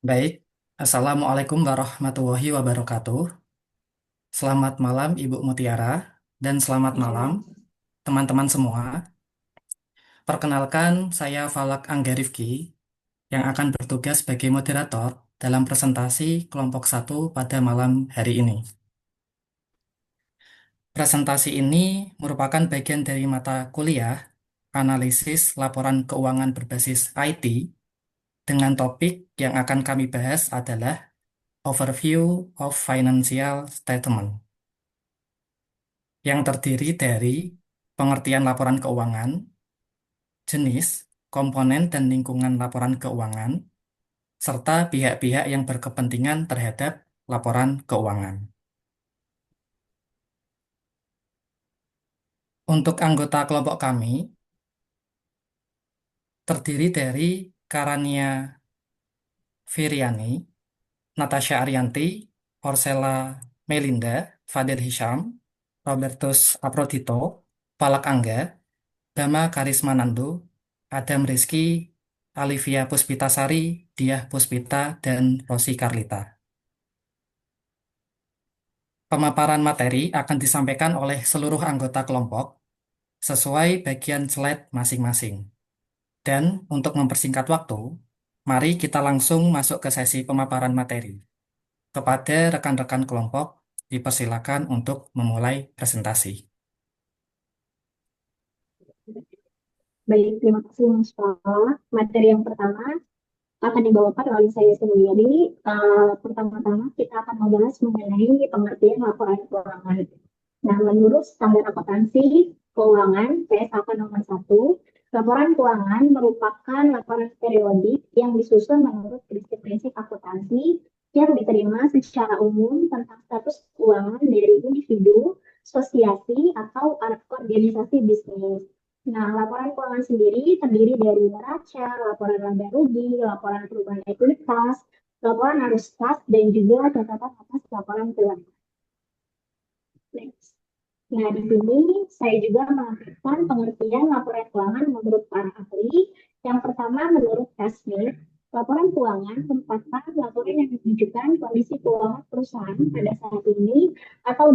Baik, Assalamualaikum warahmatullahi wabarakatuh. Selamat malam Ibu Mutiara dan selamat malam teman-teman semua. Perkenalkan, saya Falak Anggarifki yang akan bertugas sebagai moderator dalam presentasi kelompok satu pada malam hari ini. Presentasi ini merupakan bagian dari mata kuliah analisis laporan keuangan berbasis IT dengan topik yang akan kami bahas adalah Overview of Financial Statement, yang terdiri dari pengertian laporan keuangan, jenis, komponen, dan lingkungan laporan keuangan, serta pihak-pihak yang berkepentingan terhadap laporan keuangan. Untuk anggota kelompok kami, terdiri dari Karania Viriani, Natasha Arianti, Orsella Melinda, Fadil Hisham, Robertus Aprodito, Palak Angga, Bama Karismanando, Adam Rizky, Alivia Puspitasari, Diah Puspita, dan Rosi Karlita. Pemaparan materi akan disampaikan oleh seluruh anggota kelompok sesuai bagian slide masing-masing. Dan untuk mempersingkat waktu, mari kita langsung masuk ke sesi pemaparan materi. Kepada rekan-rekan kelompok, dipersilakan untuk memulai presentasi. Baik, terima kasih Mas Fala. Materi yang pertama akan dibawakan oleh saya sendiri. Pertama-tama kita akan membahas mengenai pengertian laporan keuangan. Nah, menurut standar akuntansi keuangan PSAK nomor 1, laporan keuangan merupakan laporan periodik yang disusun menurut prinsip-prinsip akuntansi yang diterima secara umum tentang status keuangan dari individu, asosiasi, atau organisasi bisnis. Nah, laporan keuangan sendiri terdiri dari neraca, laporan laba rugi, laporan perubahan ekuitas, laporan arus kas, dan juga catatan atas laporan keuangan. Next. Nah, di sini saya juga melakukan pengertian laporan keuangan menurut para ahli. Yang pertama, menurut Kasmir, laporan keuangan merupakan laporan yang menunjukkan kondisi keuangan perusahaan pada saat ini atau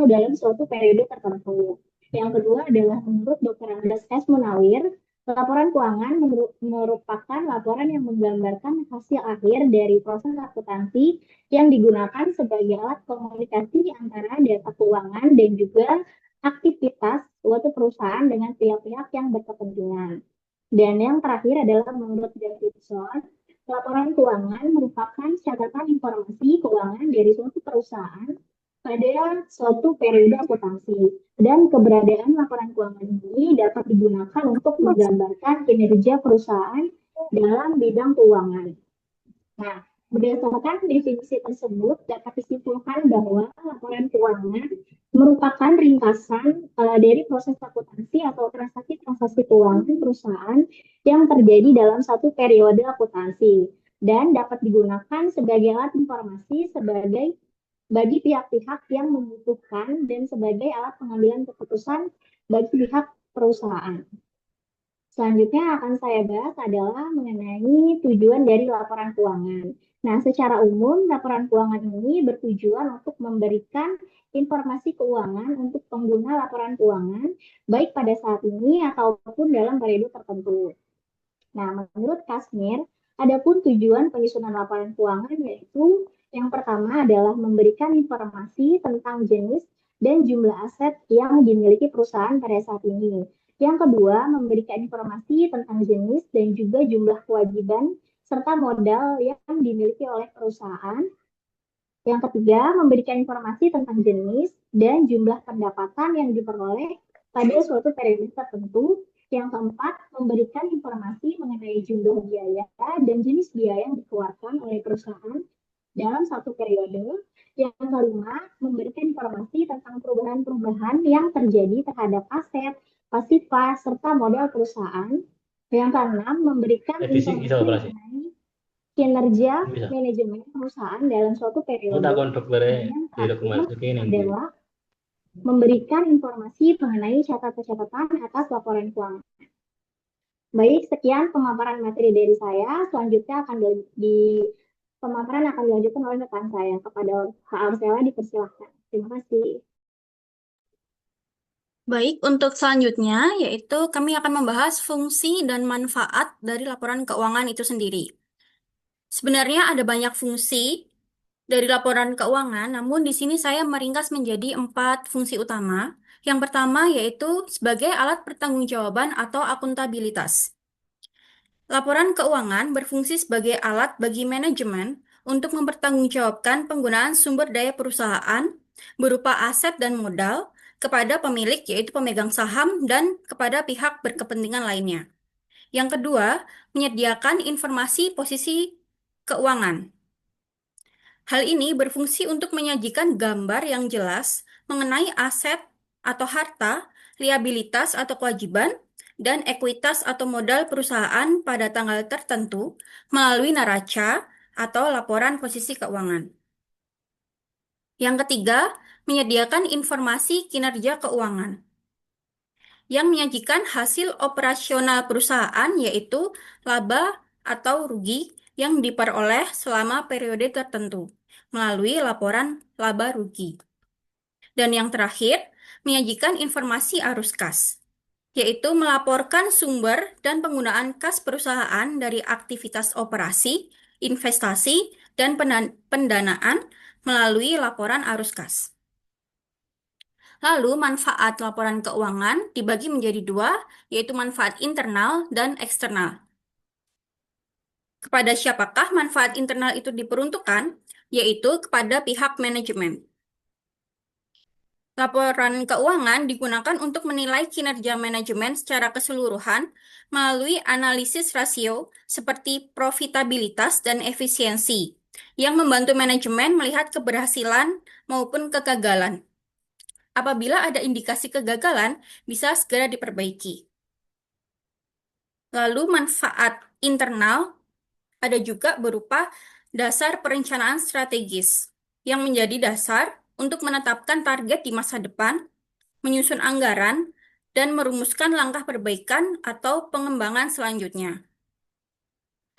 dalam suatu periode tertentu. Yang kedua adalah menurut Dr. Andes S. Munawir, laporan keuangan merupakan laporan yang menggambarkan hasil akhir dari proses akuntansi yang digunakan sebagai alat komunikasi antara data keuangan dan juga aktivitas suatu perusahaan dengan pihak-pihak yang berkepentingan. Dan yang terakhir adalah menurut Davidson, laporan keuangan merupakan catatan informasi keuangan dari suatu perusahaan pada suatu periode akuntansi. Dan keberadaan laporan keuangan ini dapat digunakan untuk menggambarkan kinerja perusahaan dalam bidang keuangan. Nah, berdasarkan definisi tersebut, dapat disimpulkan bahwa laporan keuangan merupakan ringkasan dari proses akuntansi atau transaksi-transaksi keuangan perusahaan yang terjadi dalam satu periode akuntansi dan dapat digunakan sebagai alat informasi bagi pihak-pihak yang membutuhkan dan sebagai alat pengambilan keputusan bagi pihak perusahaan. Selanjutnya akan saya bahas adalah mengenai tujuan dari laporan keuangan. Nah, secara umum, laporan keuangan ini bertujuan untuk memberikan informasi keuangan untuk pengguna laporan keuangan, baik pada saat ini ataupun dalam periode tertentu. Nah, menurut Kasmir, adapun tujuan penyusunan laporan keuangan yaitu yang pertama adalah memberikan informasi tentang jenis dan jumlah aset yang dimiliki perusahaan pada saat ini. Yang kedua, memberikan informasi tentang jenis dan juga jumlah kewajiban serta modal yang dimiliki oleh perusahaan. Yang ketiga, memberikan informasi tentang jenis dan jumlah pendapatan yang diperoleh pada suatu periode tertentu. Yang keempat, memberikan informasi mengenai jumlah biaya dan jenis biaya yang dikeluarkan oleh perusahaan dalam satu periode. Yang kelima, memberikan informasi tentang perubahan-perubahan yang terjadi terhadap aset, pasifa, serta modal perusahaan. Yang keenam, memberikan Fisik bisa informasi operasi. mengenai kinerja Bisa. manajemen perusahaan dalam suatu Aku periode. takon dokternya Dan yang terakhir direkomendasikan nanti. adalah memberikan informasi mengenai catatan-catatan atas laporan keuangan. Baik, sekian pemaparan materi dari saya. Selanjutnya pemaparan akan dilanjutkan oleh rekan saya. Kepada Kak Arsela dipersilahkan. Terima kasih. Baik, untuk selanjutnya yaitu kami akan membahas fungsi dan manfaat dari laporan keuangan itu sendiri. Sebenarnya ada banyak fungsi dari laporan keuangan, namun di sini saya meringkas menjadi 4 fungsi utama. Yang pertama yaitu sebagai alat pertanggungjawaban atau akuntabilitas. Laporan keuangan berfungsi sebagai alat bagi manajemen untuk mempertanggungjawabkan penggunaan sumber daya perusahaan berupa aset dan modal kepada pemilik, yaitu pemegang saham, dan kepada pihak berkepentingan lainnya. Yang kedua, menyediakan informasi posisi keuangan. Hal ini berfungsi untuk menyajikan gambar yang jelas mengenai aset atau harta, liabilitas atau kewajiban, dan ekuitas atau modal perusahaan pada tanggal tertentu melalui neraca atau laporan posisi keuangan. Yang ketiga, menyediakan informasi kinerja keuangan yang menyajikan hasil operasional perusahaan, yaitu laba atau rugi yang diperoleh selama periode tertentu melalui laporan laba rugi. Dan yang terakhir, menyajikan informasi arus kas, yaitu melaporkan sumber dan penggunaan kas perusahaan dari aktivitas operasi, investasi, dan pendanaan melalui laporan arus kas. Lalu, manfaat laporan keuangan dibagi menjadi dua, yaitu manfaat internal dan eksternal. Kepada siapakah manfaat internal itu diperuntukkan? Yaitu kepada pihak manajemen. Laporan keuangan digunakan untuk menilai kinerja manajemen secara keseluruhan melalui analisis rasio seperti profitabilitas dan efisiensi, yang membantu manajemen melihat keberhasilan maupun kegagalan. Apabila ada indikasi kegagalan, bisa segera diperbaiki. Lalu manfaat internal ada juga berupa dasar perencanaan strategis yang menjadi dasar untuk menetapkan target di masa depan, menyusun anggaran, dan merumuskan langkah perbaikan atau pengembangan selanjutnya.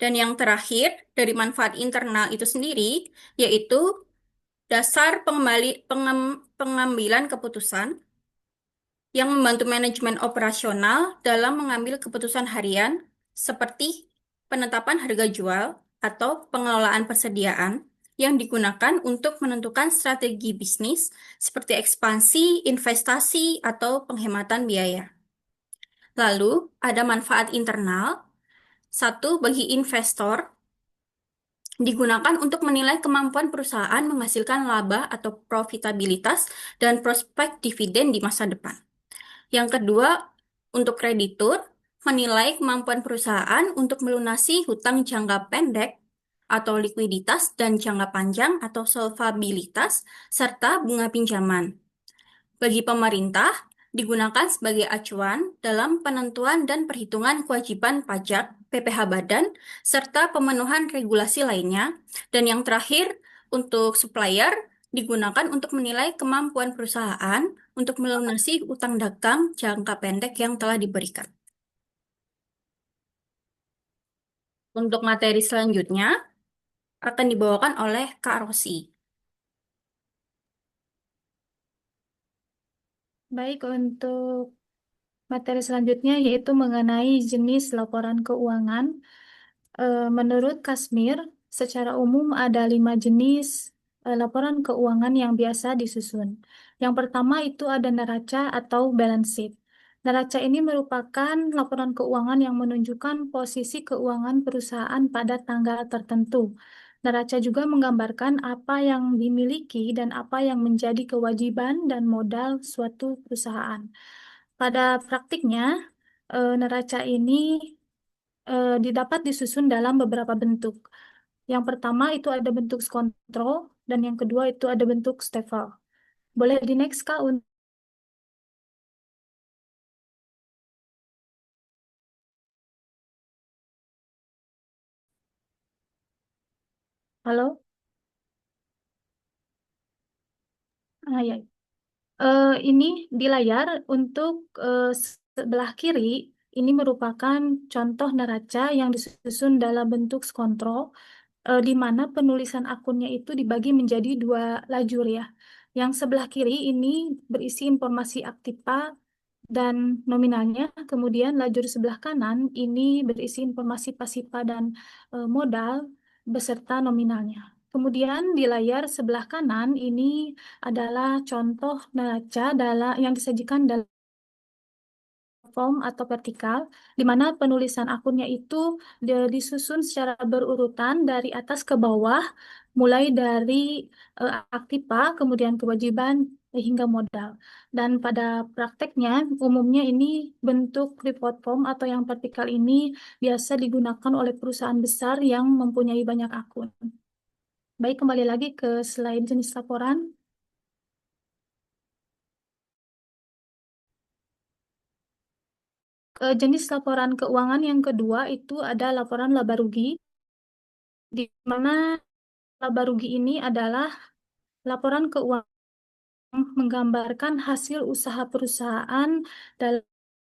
Dan yang terakhir dari manfaat internal itu sendiri yaitu dasar pengambilan keputusan yang membantu manajemen operasional dalam mengambil keputusan harian seperti penetapan harga jual atau pengelolaan persediaan yang digunakan untuk menentukan strategi bisnis seperti ekspansi, investasi, atau penghematan biaya. Lalu, ada manfaat internal. Satu, bagi investor, digunakan untuk menilai kemampuan perusahaan menghasilkan laba atau profitabilitas dan prospek dividen di masa depan. Yang kedua, untuk kreditur, menilai kemampuan perusahaan untuk melunasi hutang jangka pendek atau likuiditas dan jangka panjang atau solvabilitas serta bunga pinjaman. Bagi pemerintah, digunakan sebagai acuan dalam penentuan dan perhitungan kewajiban pajak PPh Badan serta pemenuhan regulasi lainnya. Dan yang terakhir, untuk supplier digunakan untuk menilai kemampuan perusahaan untuk melunasi utang dagang jangka pendek yang telah diberikan. Untuk materi selanjutnya akan dibawakan oleh Kak Rosi. Baik, untuk materi selanjutnya yaitu mengenai jenis laporan keuangan. Menurut Kasmir, secara umum ada 5 jenis laporan keuangan yang biasa disusun. Yang pertama itu ada neraca atau balance sheet. Neraca ini merupakan laporan keuangan yang menunjukkan posisi keuangan perusahaan pada tanggal tertentu. Neraca juga menggambarkan apa yang dimiliki dan apa yang menjadi kewajiban dan modal suatu perusahaan. Pada praktiknya, neraca ini didapat disusun dalam beberapa bentuk. Yang pertama itu ada bentuk kontrol dan yang kedua itu ada bentuk stafel. Boleh di next Kak? Halo? Ah, ya. Ini di layar untuk sebelah kiri Ini merupakan contoh neraca yang disusun dalam bentuk kontrol, di mana penulisan akunnya itu dibagi menjadi dua lajur ya. Yang sebelah kiri ini berisi informasi aktiva dan nominalnya, kemudian lajur sebelah kanan ini berisi informasi pasifa dan modal beserta nominalnya. Kemudian di layar sebelah kanan ini adalah contoh neraca yang disajikan dalam form atau vertikal, di mana penulisan akunnya itu disusun secara berurutan dari atas ke bawah, mulai dari aktiva, kemudian kewajiban, hingga modal. Dan pada prakteknya, umumnya ini bentuk report form atau yang vertikal ini biasa digunakan oleh perusahaan besar yang mempunyai banyak akun. Baik, kembali lagi ke slide jenis laporan. Jenis laporan keuangan yang kedua itu ada laporan laba rugi, di mana laba rugi ini adalah laporan keuangan yang menggambarkan hasil usaha perusahaan dalam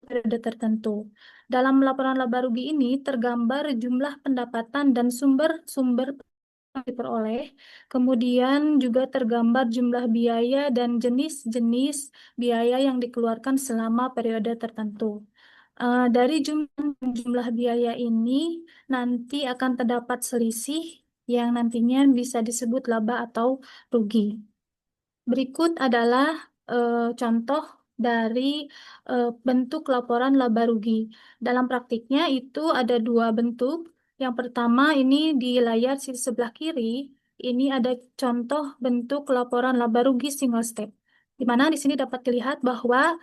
periode tertentu. Dalam laporan laba rugi ini tergambar jumlah pendapatan dan sumber-sumber yang diperoleh, kemudian juga tergambar jumlah biaya dan jenis-jenis biaya yang dikeluarkan selama periode tertentu. Dari jumlah biaya ini nanti akan terdapat selisih yang nantinya bisa disebut laba atau rugi. Berikut adalah contoh dari bentuk laporan laba rugi. Dalam praktiknya itu ada dua bentuk. Yang pertama ini di layar sisi sebelah kiri, ini ada contoh bentuk laporan laba rugi single step. Di mana di sini dapat dilihat bahwa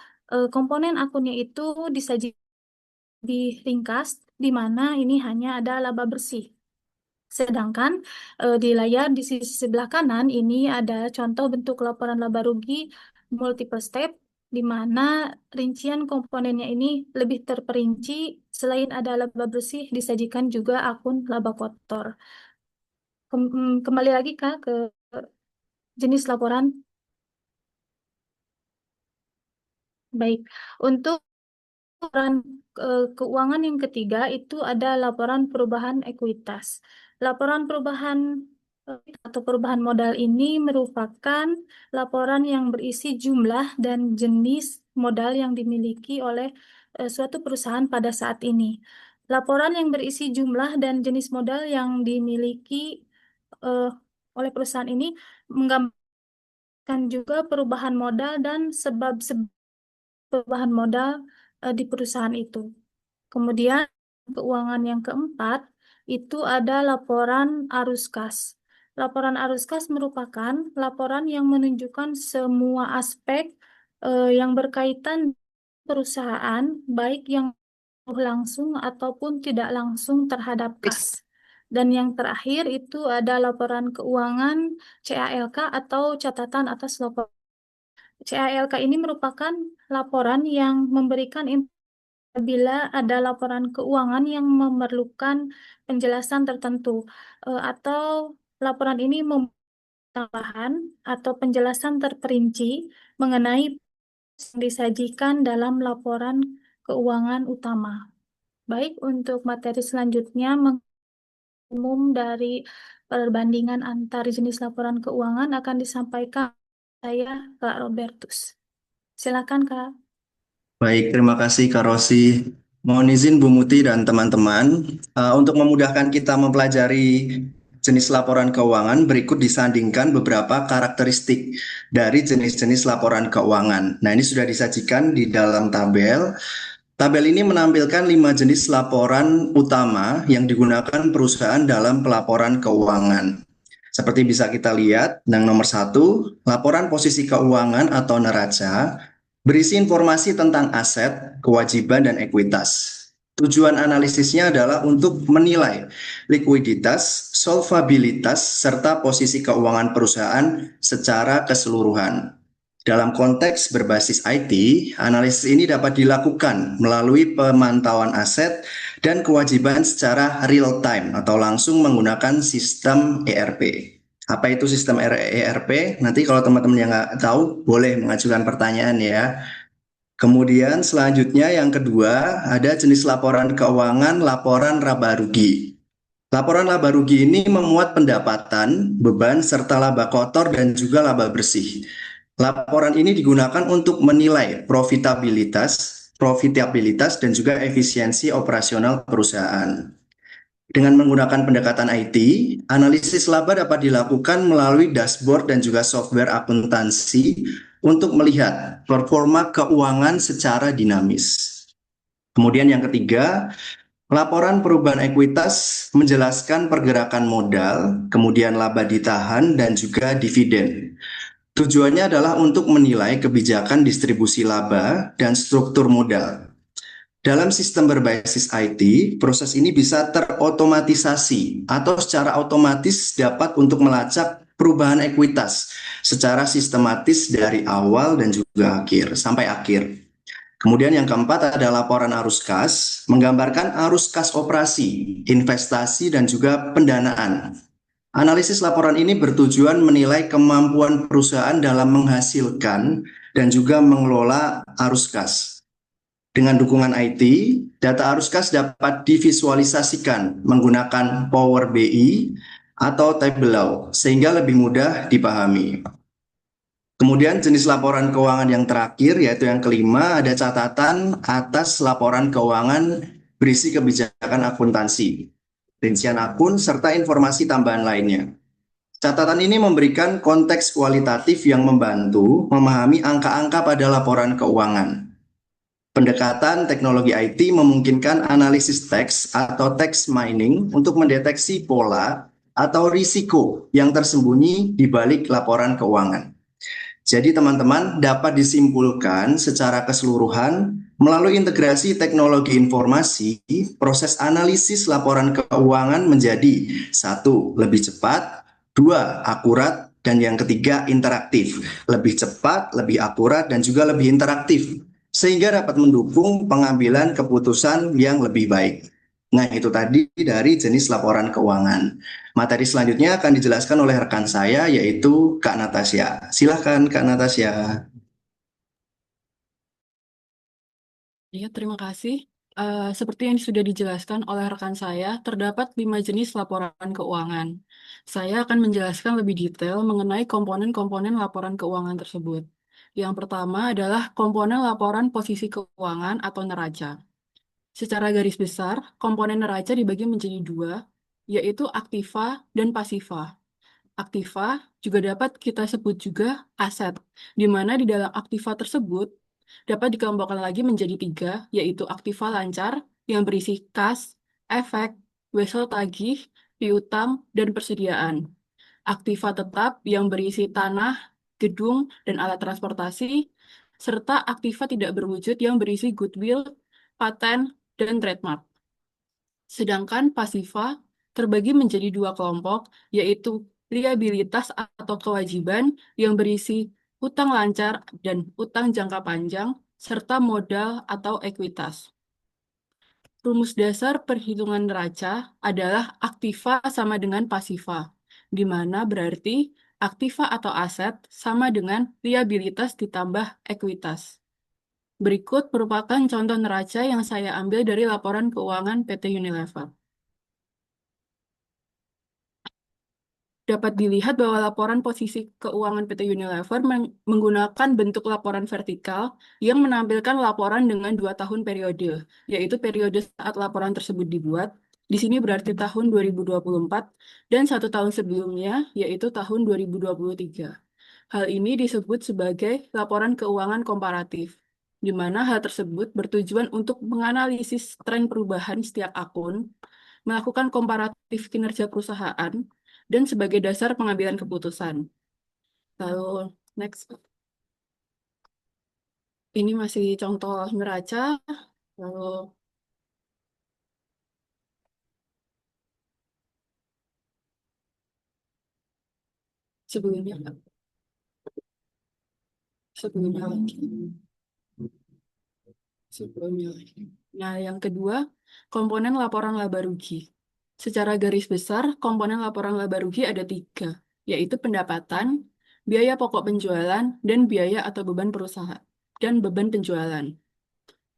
komponen akunnya itu disajikan di ringkas, di mana ini hanya ada laba bersih. Sedangkan di layar di sisi sebelah kanan ini ada contoh bentuk laporan laba rugi multiple step, di mana rincian komponennya ini lebih terperinci. Selain ada laba bersih, disajikan juga akun laba kotor. Kembali lagi Kak ke jenis laporan. Baik, untuk laporan keuangan yang ketiga itu ada laporan perubahan ekuitas. Laporan perubahan atau perubahan modal ini merupakan laporan yang berisi jumlah dan jenis modal yang dimiliki oleh suatu perusahaan pada saat ini. Laporan yang berisi jumlah dan jenis modal yang dimiliki oleh perusahaan ini menggambarkan juga perubahan modal dan sebab-sebab perubahan modal di perusahaan itu. Kemudian keuangan yang keempat itu ada laporan arus kas. Laporan arus kas merupakan laporan yang menunjukkan semua aspek yang berkaitan perusahaan, baik yang langsung ataupun tidak langsung terhadap kas. Dan yang terakhir itu ada laporan keuangan CALK atau catatan atas laporan. CALK ini merupakan laporan yang memberikan apabila ada laporan keuangan yang memerlukan penjelasan tertentu atau laporan ini tambahan atau penjelasan terperinci mengenai yang disajikan dalam laporan keuangan utama. Baik, untuk materi selanjutnya umum dari perbandingan antar jenis laporan keuangan akan disampaikan saya, Kak Robertus. Silakan, Kak. Baik, terima kasih Kak Rosi. Mohon izin Bu Muti dan teman-teman, untuk memudahkan kita mempelajari jenis laporan keuangan, berikut disandingkan beberapa karakteristik dari jenis-jenis laporan keuangan. Nah, ini sudah disajikan di dalam tabel. Tabel ini menampilkan 5 jenis laporan utama yang digunakan perusahaan dalam pelaporan keuangan. Seperti bisa kita lihat, yang nomor 1, laporan posisi keuangan atau neraca, berisi informasi tentang aset, kewajiban, dan ekuitas. Tujuan analisisnya adalah untuk menilai likuiditas, solvabilitas, serta posisi keuangan perusahaan secara keseluruhan. Dalam konteks berbasis IT, analisis ini dapat dilakukan melalui pemantauan aset dan kewajiban secara real time atau langsung menggunakan sistem ERP. Apa itu sistem ERP? Nanti kalau teman-teman yang nggak tahu, boleh mengajukan pertanyaan ya. Kemudian selanjutnya yang kedua ada jenis laporan keuangan laporan laba rugi. Laporan laba rugi ini memuat pendapatan, beban, serta laba kotor dan juga laba bersih. Laporan ini digunakan untuk menilai profitabilitas dan juga efisiensi operasional perusahaan. Dengan menggunakan pendekatan IT, analisis laba dapat dilakukan melalui dashboard dan juga software akuntansi untuk melihat performa keuangan secara dinamis. Kemudian yang ketiga, laporan perubahan ekuitas menjelaskan pergerakan modal, kemudian laba ditahan, dan juga dividen. Tujuannya adalah untuk menilai kebijakan distribusi laba dan struktur modal. Dalam sistem berbasis IT, proses ini bisa terotomatisasi atau secara otomatis dapat untuk melacak perubahan ekuitas secara sistematis dari awal dan juga akhir sampai akhir. Kemudian yang keempat ada laporan arus kas, menggambarkan arus kas operasi, investasi, dan juga pendanaan. Analisis laporan ini bertujuan menilai kemampuan perusahaan dalam menghasilkan dan juga mengelola arus kas. Dengan dukungan IT, data arus kas dapat divisualisasikan menggunakan Power BI atau Tableau sehingga lebih mudah dipahami. Kemudian jenis laporan keuangan yang terakhir yaitu yang kelima ada catatan atas laporan keuangan berisi kebijakan akuntansi, rincian akun, serta informasi tambahan lainnya. Catatan ini memberikan konteks kualitatif yang membantu memahami angka-angka pada laporan keuangan. Pendekatan teknologi IT memungkinkan analisis teks atau text mining untuk mendeteksi pola atau risiko yang tersembunyi di balik laporan keuangan. Jadi teman-teman dapat disimpulkan secara keseluruhan melalui integrasi teknologi informasi, proses analisis laporan keuangan menjadi 1. Lebih cepat, 2. Akurat, dan yang ketiga interaktif. Lebih cepat, lebih akurat, dan juga lebih interaktif sehingga dapat mendukung pengambilan keputusan yang lebih baik. Nah, itu tadi dari jenis laporan keuangan. Materi selanjutnya akan dijelaskan oleh rekan saya, yaitu Kak Natasha. Silahkan, Kak Natasha. Ya, terima kasih. Seperti yang sudah dijelaskan oleh rekan saya, terdapat 5 jenis laporan keuangan. Saya akan menjelaskan lebih detail mengenai komponen-komponen laporan keuangan tersebut. Yang pertama adalah komponen laporan posisi keuangan atau neraca. Secara garis besar, komponen neraca dibagi menjadi 2, yaitu aktiva dan pasiva. Aktiva juga dapat kita sebut juga aset, di mana di dalam aktiva tersebut dapat dikelompokkan lagi menjadi 3, yaitu aktiva lancar yang berisi kas, efek, wesel tagih, piutang, dan persediaan. Aktiva tetap yang berisi tanah, gedung, dan alat transportasi, serta aktiva tidak berwujud yang berisi goodwill, paten, dan trademark. Sedangkan pasiva terbagi menjadi 2 kelompok, yaitu liabilitas atau kewajiban yang berisi utang lancar dan utang jangka panjang, serta modal atau ekuitas. Rumus dasar perhitungan neraca adalah aktiva sama dengan pasiva, di mana berarti aktiva atau aset sama dengan liabilitas ditambah ekuitas. Berikut merupakan contoh neraca yang saya ambil dari laporan keuangan PT Unilever. Dapat dilihat bahwa laporan posisi keuangan PT Unilever menggunakan bentuk laporan vertikal yang menampilkan laporan dengan 2 tahun periode, yaitu periode saat laporan tersebut dibuat, di sini berarti tahun 2024, dan 1 tahun sebelumnya, yaitu tahun 2023. Hal ini disebut sebagai laporan keuangan komparatif, di mana hal tersebut bertujuan untuk menganalisis tren perubahan setiap akun, melakukan komparatif kinerja perusahaan, dan sebagai dasar pengambilan keputusan. Lalu, next. Ini masih contoh neraca. Lalu, sebelumnya lagi. Nah, yang kedua, komponen laporan laba rugi. Secara garis besar, komponen laporan laba rugi ada 3, yaitu pendapatan, biaya pokok penjualan, dan biaya atau beban perusahaan. dan beban penjualan.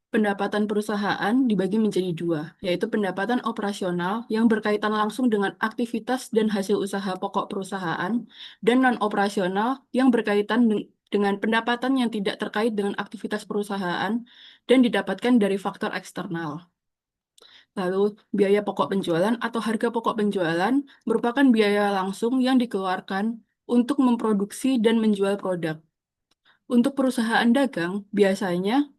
Pendapatan perusahaan dibagi menjadi dua, yaitu pendapatan operasional yang berkaitan langsung dengan aktivitas dan hasil usaha pokok perusahaan, dan non-operasional yang berkaitan dengan pendapatan yang tidak terkait dengan aktivitas perusahaan dan didapatkan dari faktor eksternal. Lalu, biaya pokok penjualan atau harga pokok penjualan merupakan biaya langsung yang dikeluarkan untuk memproduksi dan menjual produk. Untuk perusahaan dagang, biasanya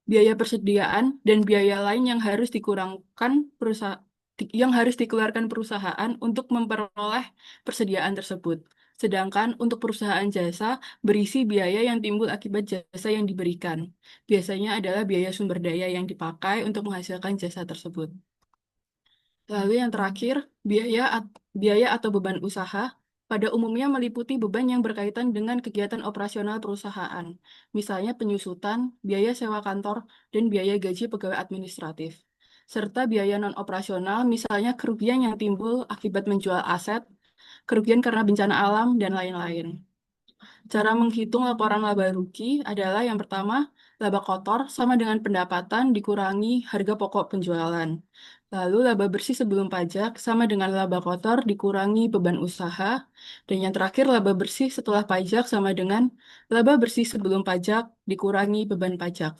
biaya persediaan dan biaya lain yang harus dikeluarkan perusahaan untuk memperoleh persediaan tersebut. Sedangkan untuk perusahaan jasa berisi biaya yang timbul akibat jasa yang diberikan. Biasanya adalah biaya sumber daya yang dipakai untuk menghasilkan jasa tersebut. Lalu yang terakhir, biaya atau beban usaha pada umumnya meliputi beban yang berkaitan dengan kegiatan operasional perusahaan, misalnya penyusutan, biaya sewa kantor, dan biaya gaji pegawai administratif, serta biaya non-operasional, misalnya kerugian yang timbul akibat menjual aset, kerugian karena bencana alam, dan lain-lain. Cara menghitung laporan laba rugi adalah yang pertama, laba kotor sama dengan pendapatan dikurangi harga pokok penjualan. Lalu laba bersih sebelum pajak sama dengan laba kotor dikurangi beban usaha. Dan yang terakhir laba bersih setelah pajak sama dengan laba bersih sebelum pajak dikurangi beban pajak.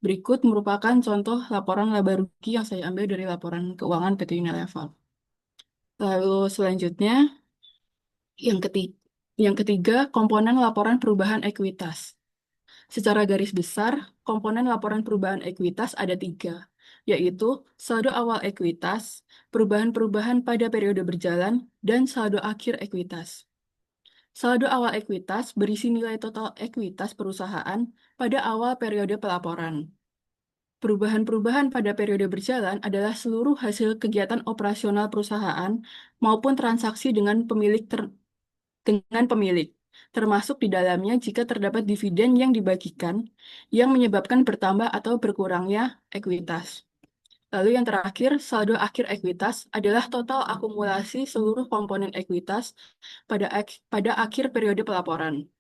Berikut merupakan contoh laporan laba rugi yang saya ambil dari laporan keuangan PT Unilever. Lalu selanjutnya, yang ketiga, komponen laporan perubahan ekuitas. Secara garis besar, komponen laporan perubahan ekuitas ada tiga, yaitu saldo awal ekuitas, perubahan-perubahan pada periode berjalan, dan saldo akhir ekuitas. Saldo awal ekuitas berisi nilai total ekuitas perusahaan pada awal periode pelaporan. Perubahan-perubahan pada periode berjalan adalah seluruh hasil kegiatan operasional perusahaan maupun transaksi dengan pemilik, termasuk di dalamnya jika terdapat dividen yang dibagikan yang menyebabkan bertambah atau berkurangnya ekuitas. Lalu yang terakhir, saldo akhir ekuitas adalah total akumulasi seluruh komponen ekuitas pada akhir periode pelaporan.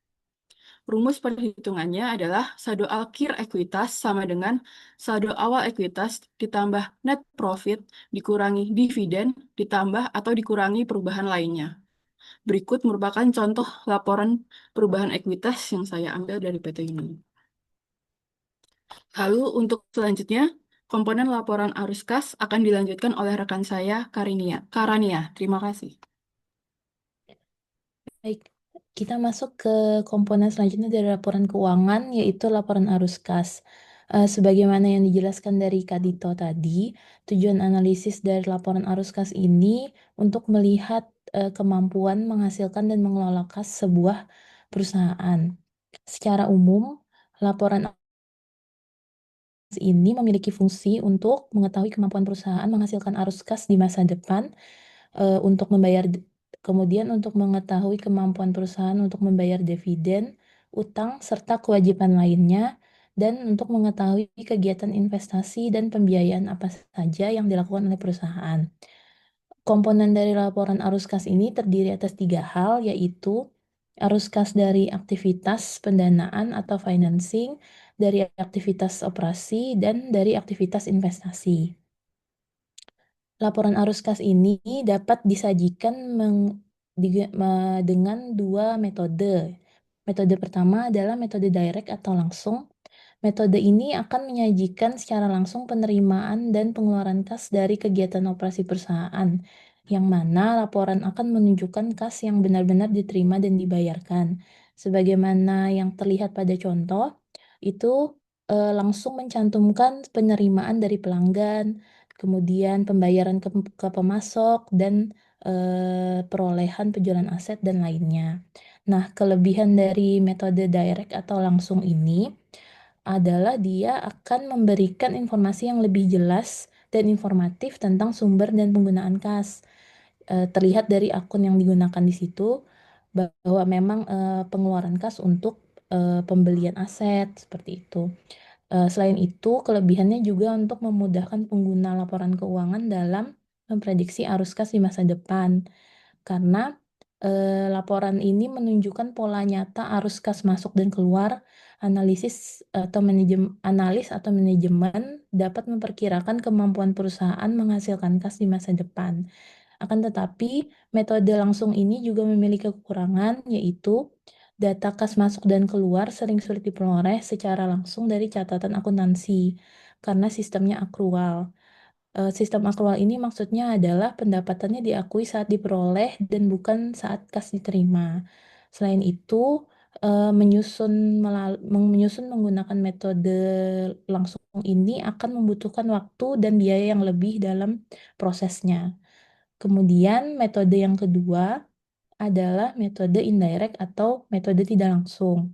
Rumus perhitungannya adalah saldo akhir ekuitas sama dengan saldo awal ekuitas ditambah net profit dikurangi dividen ditambah atau dikurangi perubahan lainnya. Berikut merupakan contoh laporan perubahan ekuitas yang saya ambil dari PT Uni. Lalu untuk selanjutnya, komponen laporan arus kas akan dilanjutkan oleh rekan saya, Karania. Terima kasih. Baik, kita masuk ke komponen selanjutnya dari laporan keuangan, yaitu laporan arus kas. Sebagaimana yang dijelaskan dari Kak Dito tadi, tujuan analisis dari laporan arus kas ini untuk melihat kemampuan menghasilkan dan mengelola kas sebuah perusahaan. Secara umum, laporan ini memiliki fungsi untuk mengetahui kemampuan perusahaan menghasilkan arus kas di masa depan, untuk membayar, kemudian untuk mengetahui kemampuan perusahaan untuk membayar dividen, utang, serta kewajiban lainnya, dan untuk mengetahui kegiatan investasi dan pembiayaan apa saja yang dilakukan oleh perusahaan. Komponen dari laporan arus kas ini terdiri atas 3 hal, yaitu arus kas dari aktivitas pendanaan atau financing, dari aktivitas operasi, dan dari aktivitas investasi. Laporan arus kas ini dapat disajikan dengan 2 metode. Metode pertama adalah metode direct atau langsung. Metode ini akan menyajikan secara langsung penerimaan dan pengeluaran kas dari kegiatan operasi perusahaan, yang mana laporan akan menunjukkan kas yang benar-benar diterima dan dibayarkan. Sebagaimana yang terlihat pada contoh, itu langsung mencantumkan penerimaan dari pelanggan, kemudian pembayaran ke pemasok, dan perolehan penjualan aset dan lainnya. Nah, kelebihan dari metode direct atau langsung ini adalah dia akan memberikan informasi yang lebih jelas dan informatif tentang sumber dan penggunaan kas. Terlihat dari akun yang digunakan di situ bahwa memang pengeluaran kas untuk pembelian aset seperti itu. Selain itu, kelebihannya juga untuk memudahkan pengguna laporan keuangan dalam memprediksi arus kas di masa depan. Karena Laporan ini menunjukkan pola nyata arus kas masuk dan keluar. Analis atau manajemen dapat memperkirakan kemampuan perusahaan menghasilkan kas di masa depan. Akan tetapi, metode langsung ini juga memiliki kekurangan, yaitu data kas masuk dan keluar sering sulit diperoleh secara langsung dari catatan akuntansi karena sistemnya akrual. Sistem akrual ini maksudnya adalah pendapatannya diakui saat diperoleh dan bukan saat kas diterima. Selain itu, menyusun menggunakan metode langsung ini akan membutuhkan waktu dan biaya yang lebih dalam prosesnya. Kemudian metode yang kedua adalah metode indirect atau metode tidak langsung.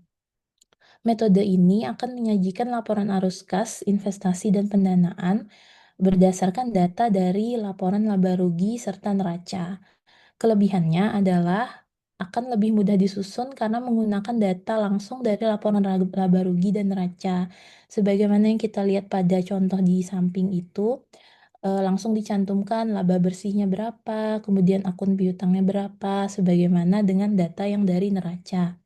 Metode ini akan menyajikan laporan arus kas, investasi, dan pendanaan berdasarkan data dari laporan laba rugi serta neraca. Kelebihannya adalah akan lebih mudah disusun karena menggunakan data langsung dari laporan laba rugi dan neraca. Sebagaimana yang kita lihat pada contoh di samping itu, langsung dicantumkan laba bersihnya berapa, kemudian akun piutangnya berapa, sebagaimana dengan data yang dari neraca.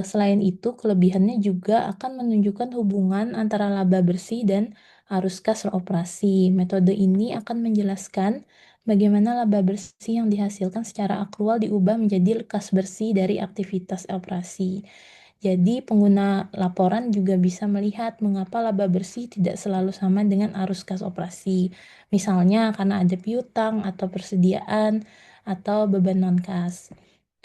Selain itu, kelebihannya juga akan menunjukkan hubungan antara laba bersih dan arus kas operasi. Metode ini akan menjelaskan bagaimana laba bersih yang dihasilkan secara akrual diubah menjadi kas bersih dari aktivitas operasi. Jadi, pengguna laporan juga bisa melihat mengapa laba bersih tidak selalu sama dengan arus kas operasi. Misalnya karena ada piutang atau persediaan atau beban non-kas.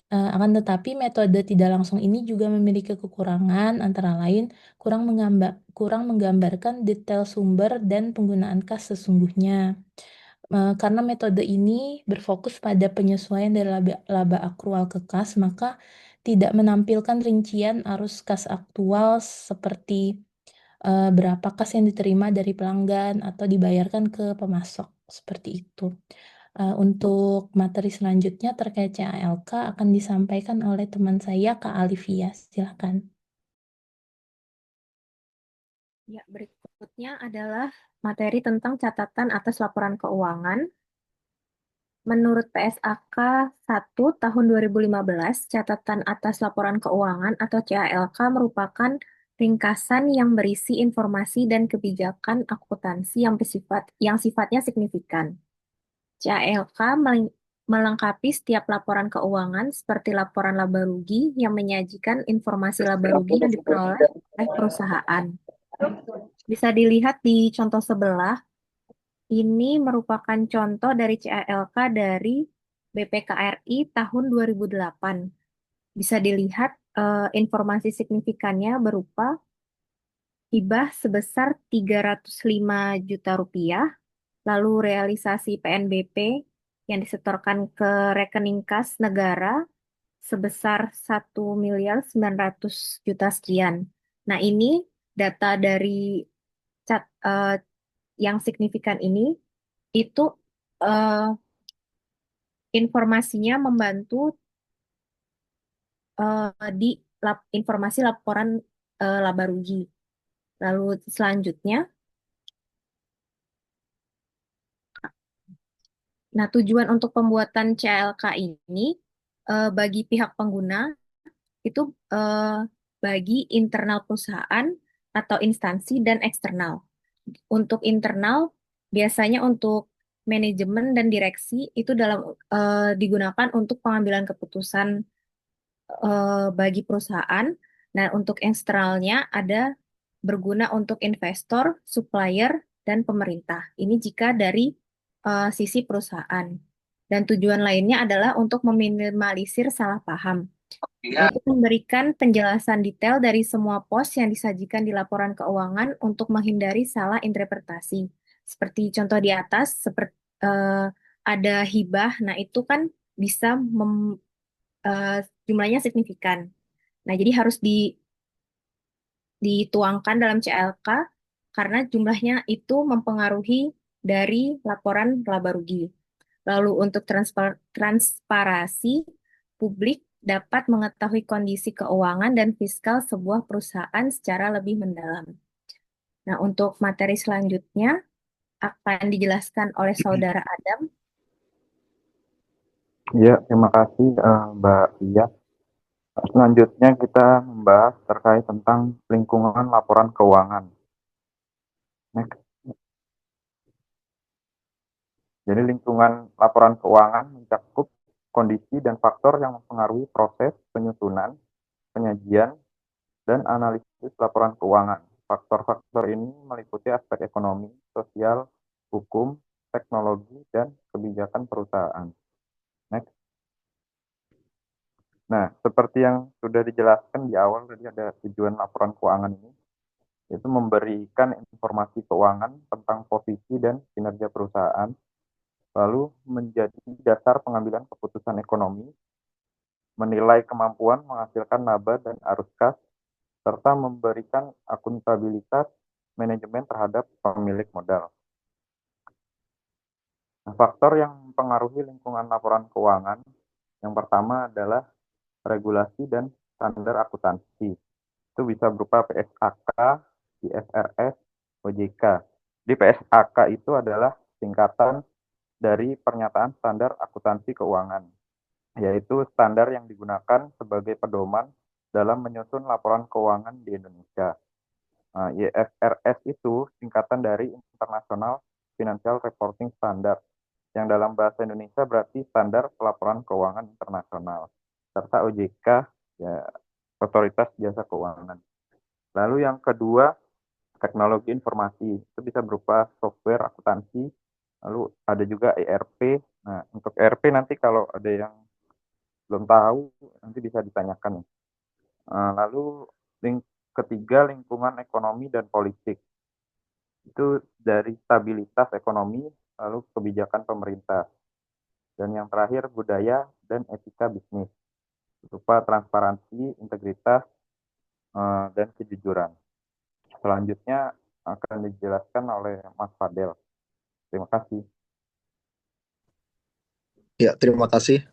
Akan tetapi metode tidak langsung ini juga memiliki kekurangan, antara lain kurang menggambarkan detail sumber dan penggunaan kas sesungguhnya. Karena metode ini berfokus pada penyesuaian dari laba akrual ke kas, maka tidak menampilkan rincian arus kas aktual seperti berapa kas yang diterima dari pelanggan atau dibayarkan ke pemasok, seperti itu. Untuk materi selanjutnya terkait CALK akan disampaikan oleh teman saya, Kak Alivia. Silakan. Ya, berikutnya adalah materi tentang catatan atas laporan keuangan. Menurut PSAK 1 tahun 2015, catatan atas laporan keuangan atau CALK merupakan ringkasan yang berisi informasi dan kebijakan akuntansi yang sifatnya signifikan. CALK melengkapi setiap laporan keuangan seperti laporan laba rugi yang menyajikan informasi laba rugi yang diperoleh oleh perusahaan. Bisa dilihat di contoh sebelah, ini merupakan contoh dari CALK dari BPKRI tahun 2008. Bisa dilihat informasi signifikannya berupa hibah sebesar 305 juta rupiah, lalu realisasi PNBP yang disetorkan ke rekening kas negara sebesar 1.900.000.000 sekian. Nah, ini data dari yang signifikan ini itu informasinya membantu di informasi laporan laba rugi. Lalu selanjutnya, nah tujuan untuk pembuatan CLK ini bagi pihak pengguna itu bagi internal perusahaan atau instansi dan eksternal. Untuk internal, biasanya untuk manajemen dan direksi itu digunakan untuk pengambilan keputusan bagi perusahaan. Nah, untuk eksternalnya ada berguna untuk investor, supplier, dan pemerintah. Ini jika dari sisi perusahaan. Dan tujuan lainnya adalah untuk meminimalisir salah paham. Yaitu memberikan penjelasan detail dari semua pos yang disajikan di laporan keuangan untuk menghindari salah interpretasi. Seperti contoh di atas, seperti ada hibah, nah itu kan bisa jumlahnya signifikan. Nah, jadi harus dituangkan dalam CLK karena jumlahnya itu mempengaruhi dari laporan laba rugi. Lalu untuk transparansi, publik dapat mengetahui kondisi keuangan dan fiskal sebuah perusahaan secara lebih mendalam. Nah, untuk materi selanjutnya akan dijelaskan oleh Saudara Adam. Ya, terima kasih Mbak Iya. Selanjutnya kita membahas terkait tentang lingkungan laporan keuangan. Next. Jadi lingkungan laporan keuangan mencakup kondisi dan faktor yang mempengaruhi proses penyusunan, penyajian, dan analisis laporan keuangan. Faktor-faktor ini meliputi aspek ekonomi, sosial, hukum, teknologi, dan kebijakan perusahaan. Next. Nah, seperti yang sudah dijelaskan di awal tadi ada tujuan laporan keuangan ini, yaitu memberikan informasi keuangan tentang posisi dan kinerja perusahaan, lalu menjadi dasar pengambilan keputusan ekonomi, menilai kemampuan menghasilkan laba dan arus kas, serta memberikan akuntabilitas manajemen terhadap pemilik modal. Nah, faktor yang mempengaruhi lingkungan laporan keuangan, yang pertama adalah regulasi dan standar akuntansi. Itu bisa berupa PSAK, IFRS, OJK. Di PSAK itu adalah singkatan dari Pernyataan Standar Akuntansi Keuangan, yaitu standar yang digunakan sebagai pedoman dalam menyusun laporan keuangan di Indonesia. IFRS itu singkatan dari International Financial Reporting Standard, yang dalam bahasa Indonesia berarti Standar Pelaporan Keuangan Internasional, serta OJK, ya, Otoritas Jasa Keuangan. Lalu yang kedua, teknologi informasi. Itu bisa berupa software akuntansi, lalu ada juga ERP. Nah, untuk ERP nanti kalau ada yang belum tahu, nanti bisa ditanyakan. Lalu ketiga, lingkungan ekonomi dan politik. Itu dari stabilitas ekonomi, lalu kebijakan pemerintah. Dan yang terakhir, budaya dan etika bisnis, berupa transparansi, integritas, dan kejujuran. Selanjutnya akan dijelaskan oleh Mas Fadel. Terima kasih. Ya, terima kasih.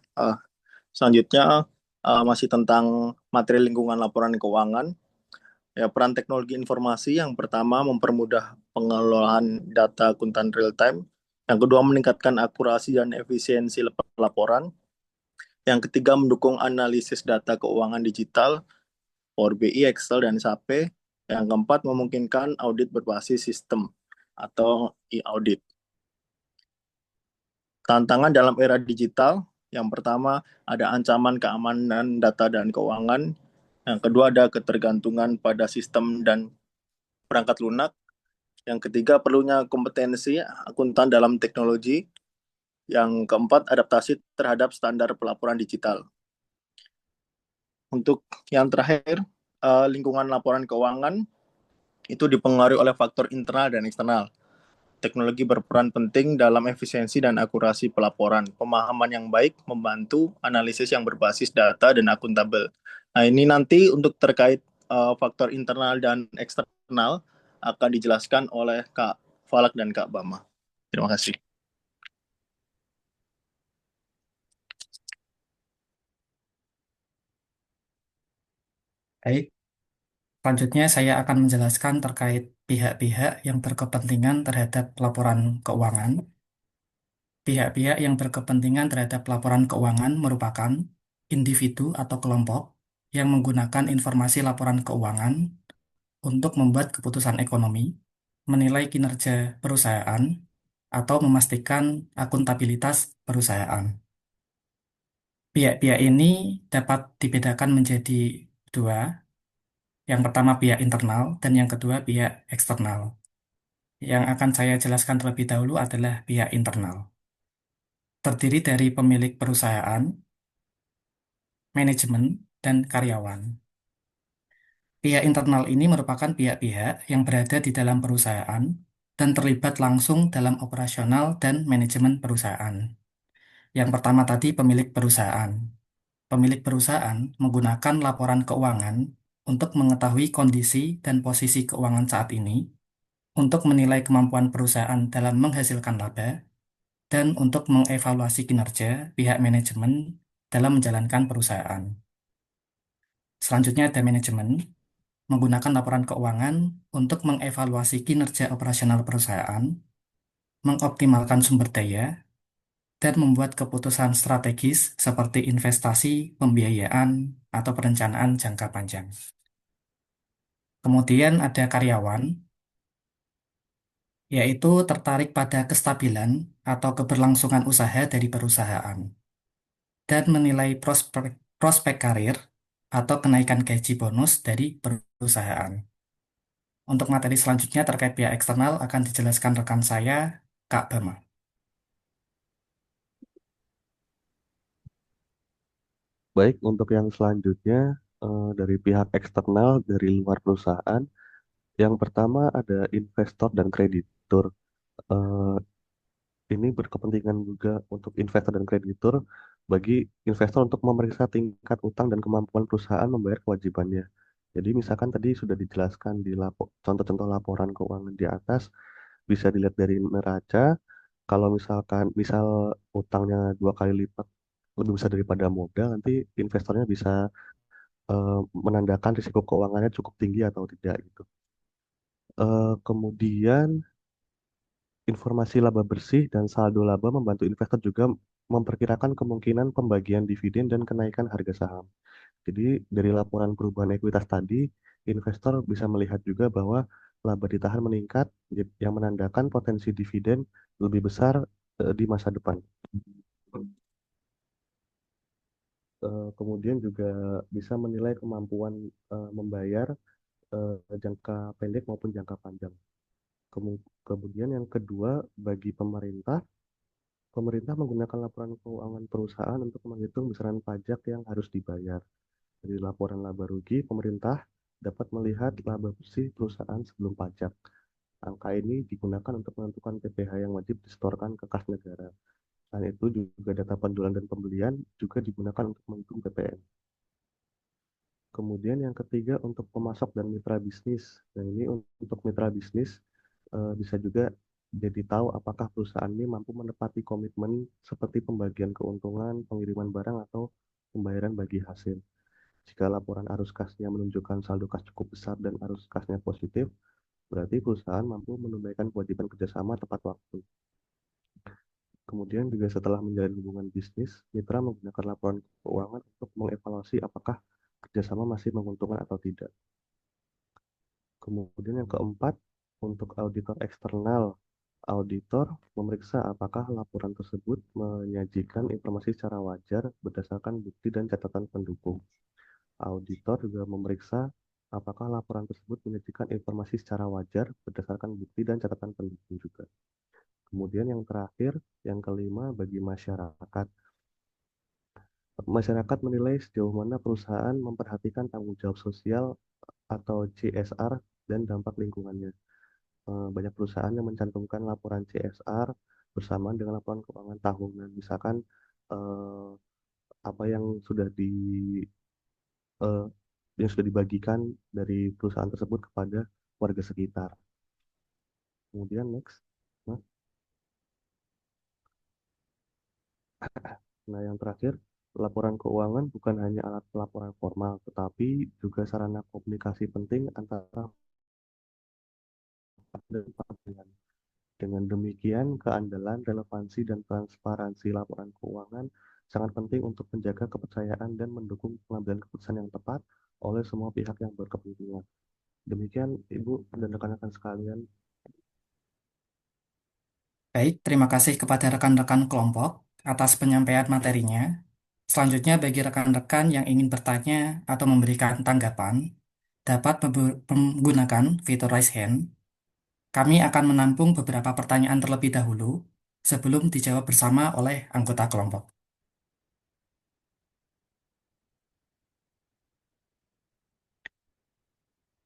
Selanjutnya masih tentang materi lingkungan laporan keuangan. Ya, peran teknologi informasi yang pertama mempermudah pengelolaan data akuntan real time. Yang kedua meningkatkan akurasi dan efisiensi laporan. Yang ketiga mendukung analisis data keuangan digital, Power BI, Excel, dan SAP. Yang keempat memungkinkan audit berbasis sistem atau e-audit. Tantangan dalam era digital, yang pertama ada ancaman keamanan data dan keuangan. Yang kedua ada ketergantungan pada sistem dan perangkat lunak. Yang ketiga perlunya kompetensi akuntan dalam teknologi. Yang keempat adaptasi terhadap standar pelaporan digital. Untuk yang terakhir, lingkungan laporan keuangan itu dipengaruhi oleh faktor internal dan eksternal. Teknologi berperan penting dalam efisiensi dan akurasi pelaporan. Pemahaman yang baik membantu analisis yang berbasis data dan akuntabel. Nah, ini nanti untuk terkait faktor internal dan eksternal akan dijelaskan oleh Kak Falak dan Kak Bama. Terima kasih. Baik, selanjutnya saya akan menjelaskan terkait pihak-pihak yang berkepentingan terhadap laporan keuangan. Pihak-pihak yang berkepentingan terhadap laporan keuangan merupakan individu atau kelompok yang menggunakan informasi laporan keuangan untuk membuat keputusan ekonomi, menilai kinerja perusahaan, atau memastikan akuntabilitas perusahaan. Pihak-pihak ini dapat dibedakan menjadi dua. Yang pertama pihak internal dan yang kedua pihak eksternal. Yang akan saya jelaskan terlebih dahulu adalah pihak internal. Terdiri dari pemilik perusahaan, manajemen, dan karyawan. Pihak internal ini merupakan pihak-pihak yang berada di dalam perusahaan dan terlibat langsung dalam operasional dan manajemen perusahaan. Yang pertama tadi pemilik perusahaan. Pemilik perusahaan menggunakan laporan keuangan untuk mengetahui kondisi dan posisi keuangan saat ini, untuk menilai kemampuan perusahaan dalam menghasilkan laba, dan untuk mengevaluasi kinerja pihak manajemen dalam menjalankan perusahaan. Selanjutnya ada manajemen, menggunakan laporan keuangan untuk mengevaluasi kinerja operasional perusahaan, mengoptimalkan sumber daya, dan membuat keputusan strategis seperti investasi, pembiayaan, atau perencanaan jangka panjang. Kemudian ada karyawan, yaitu tertarik pada kestabilan atau keberlangsungan usaha dari perusahaan dan menilai prospek, prospek karir atau kenaikan gaji bonus dari perusahaan. Untuk materi selanjutnya terkait pihak eksternal akan dijelaskan rekan saya, Kak Bama. Baik, untuk yang selanjutnya dari pihak eksternal dari luar perusahaan, yang pertama ada investor dan kreditur. Eh, ini berkepentingan juga untuk investor dan kreditur bagi investor untuk memeriksa tingkat utang dan kemampuan perusahaan membayar kewajibannya. Jadi misalkan tadi sudah dijelaskan di contoh-contoh laporan keuangan di atas, bisa dilihat dari neraca. Kalau misalkan misal utangnya 2 kali lipat lebih besar daripada modal, nanti investornya bisa menandakan risiko keuangannya cukup tinggi atau tidak gitu. Kemudian informasi laba bersih dan saldo laba membantu investor juga memperkirakan kemungkinan pembagian dividen dan kenaikan harga saham. Jadi dari laporan perubahan ekuitas tadi, investor bisa melihat juga bahwa laba ditahan meningkat, yang menandakan potensi dividen lebih besar di masa depan. Kemudian juga bisa menilai kemampuan membayar jangka pendek maupun jangka panjang. Kemudian yang kedua, bagi pemerintah, pemerintah menggunakan laporan keuangan perusahaan untuk menghitung besaran pajak yang harus dibayar. Dari laporan laba rugi, pemerintah dapat melihat laba bersih perusahaan sebelum pajak. Angka ini digunakan untuk menentukan PPh yang wajib disetorkan ke kas negara. Selain itu juga data penjualan dan pembelian juga digunakan untuk menghitung PPN. Kemudian yang ketiga untuk pemasok dan mitra bisnis. Nah ini untuk mitra bisnis bisa juga jadi tahu apakah perusahaan ini mampu menepati komitmen seperti pembagian keuntungan, pengiriman barang, atau pembayaran bagi hasil. Jika laporan arus kasnya menunjukkan saldo kas cukup besar dan arus kasnya positif, berarti perusahaan mampu menunaikan kewajiban kerjasama tepat waktu. Kemudian juga setelah menjalin hubungan bisnis, mitra menggunakan laporan keuangan untuk mengevaluasi apakah kerjasama masih menguntungkan atau tidak. Kemudian yang keempat, untuk auditor eksternal, auditor memeriksa apakah laporan tersebut menyajikan informasi secara wajar berdasarkan bukti dan catatan pendukung. Auditor juga memeriksa apakah laporan tersebut menyajikan informasi secara wajar berdasarkan bukti dan catatan pendukung juga. Kemudian yang terakhir, yang kelima, bagi masyarakat. Masyarakat menilai sejauh mana perusahaan memperhatikan tanggung jawab sosial atau CSR dan dampak lingkungannya. Banyak perusahaan yang mencantumkan laporan CSR bersamaan dengan laporan keuangan tahunan. Misalkan apa yang sudah dibagikan dari perusahaan tersebut kepada warga sekitar. Kemudian next. Nah, yang terakhir, laporan keuangan bukan hanya alat pelaporan formal, tetapi juga sarana komunikasi penting antara dan pelaporan. Dengan demikian, keandalan, relevansi, dan transparansi laporan keuangan sangat penting untuk menjaga kepercayaan dan mendukung pengambilan keputusan yang tepat oleh semua pihak yang berkepentingan. Demikian, Ibu dan rekan-rekan sekalian. Baik, terima kasih kepada rekan-rekan kelompok atas penyampaian materinya. Selanjutnya, bagi rekan-rekan yang ingin bertanya atau memberikan tanggapan, dapat menggunakan fitur raise hand. Kami akan menampung beberapa pertanyaan terlebih dahulu sebelum dijawab bersama oleh anggota kelompok.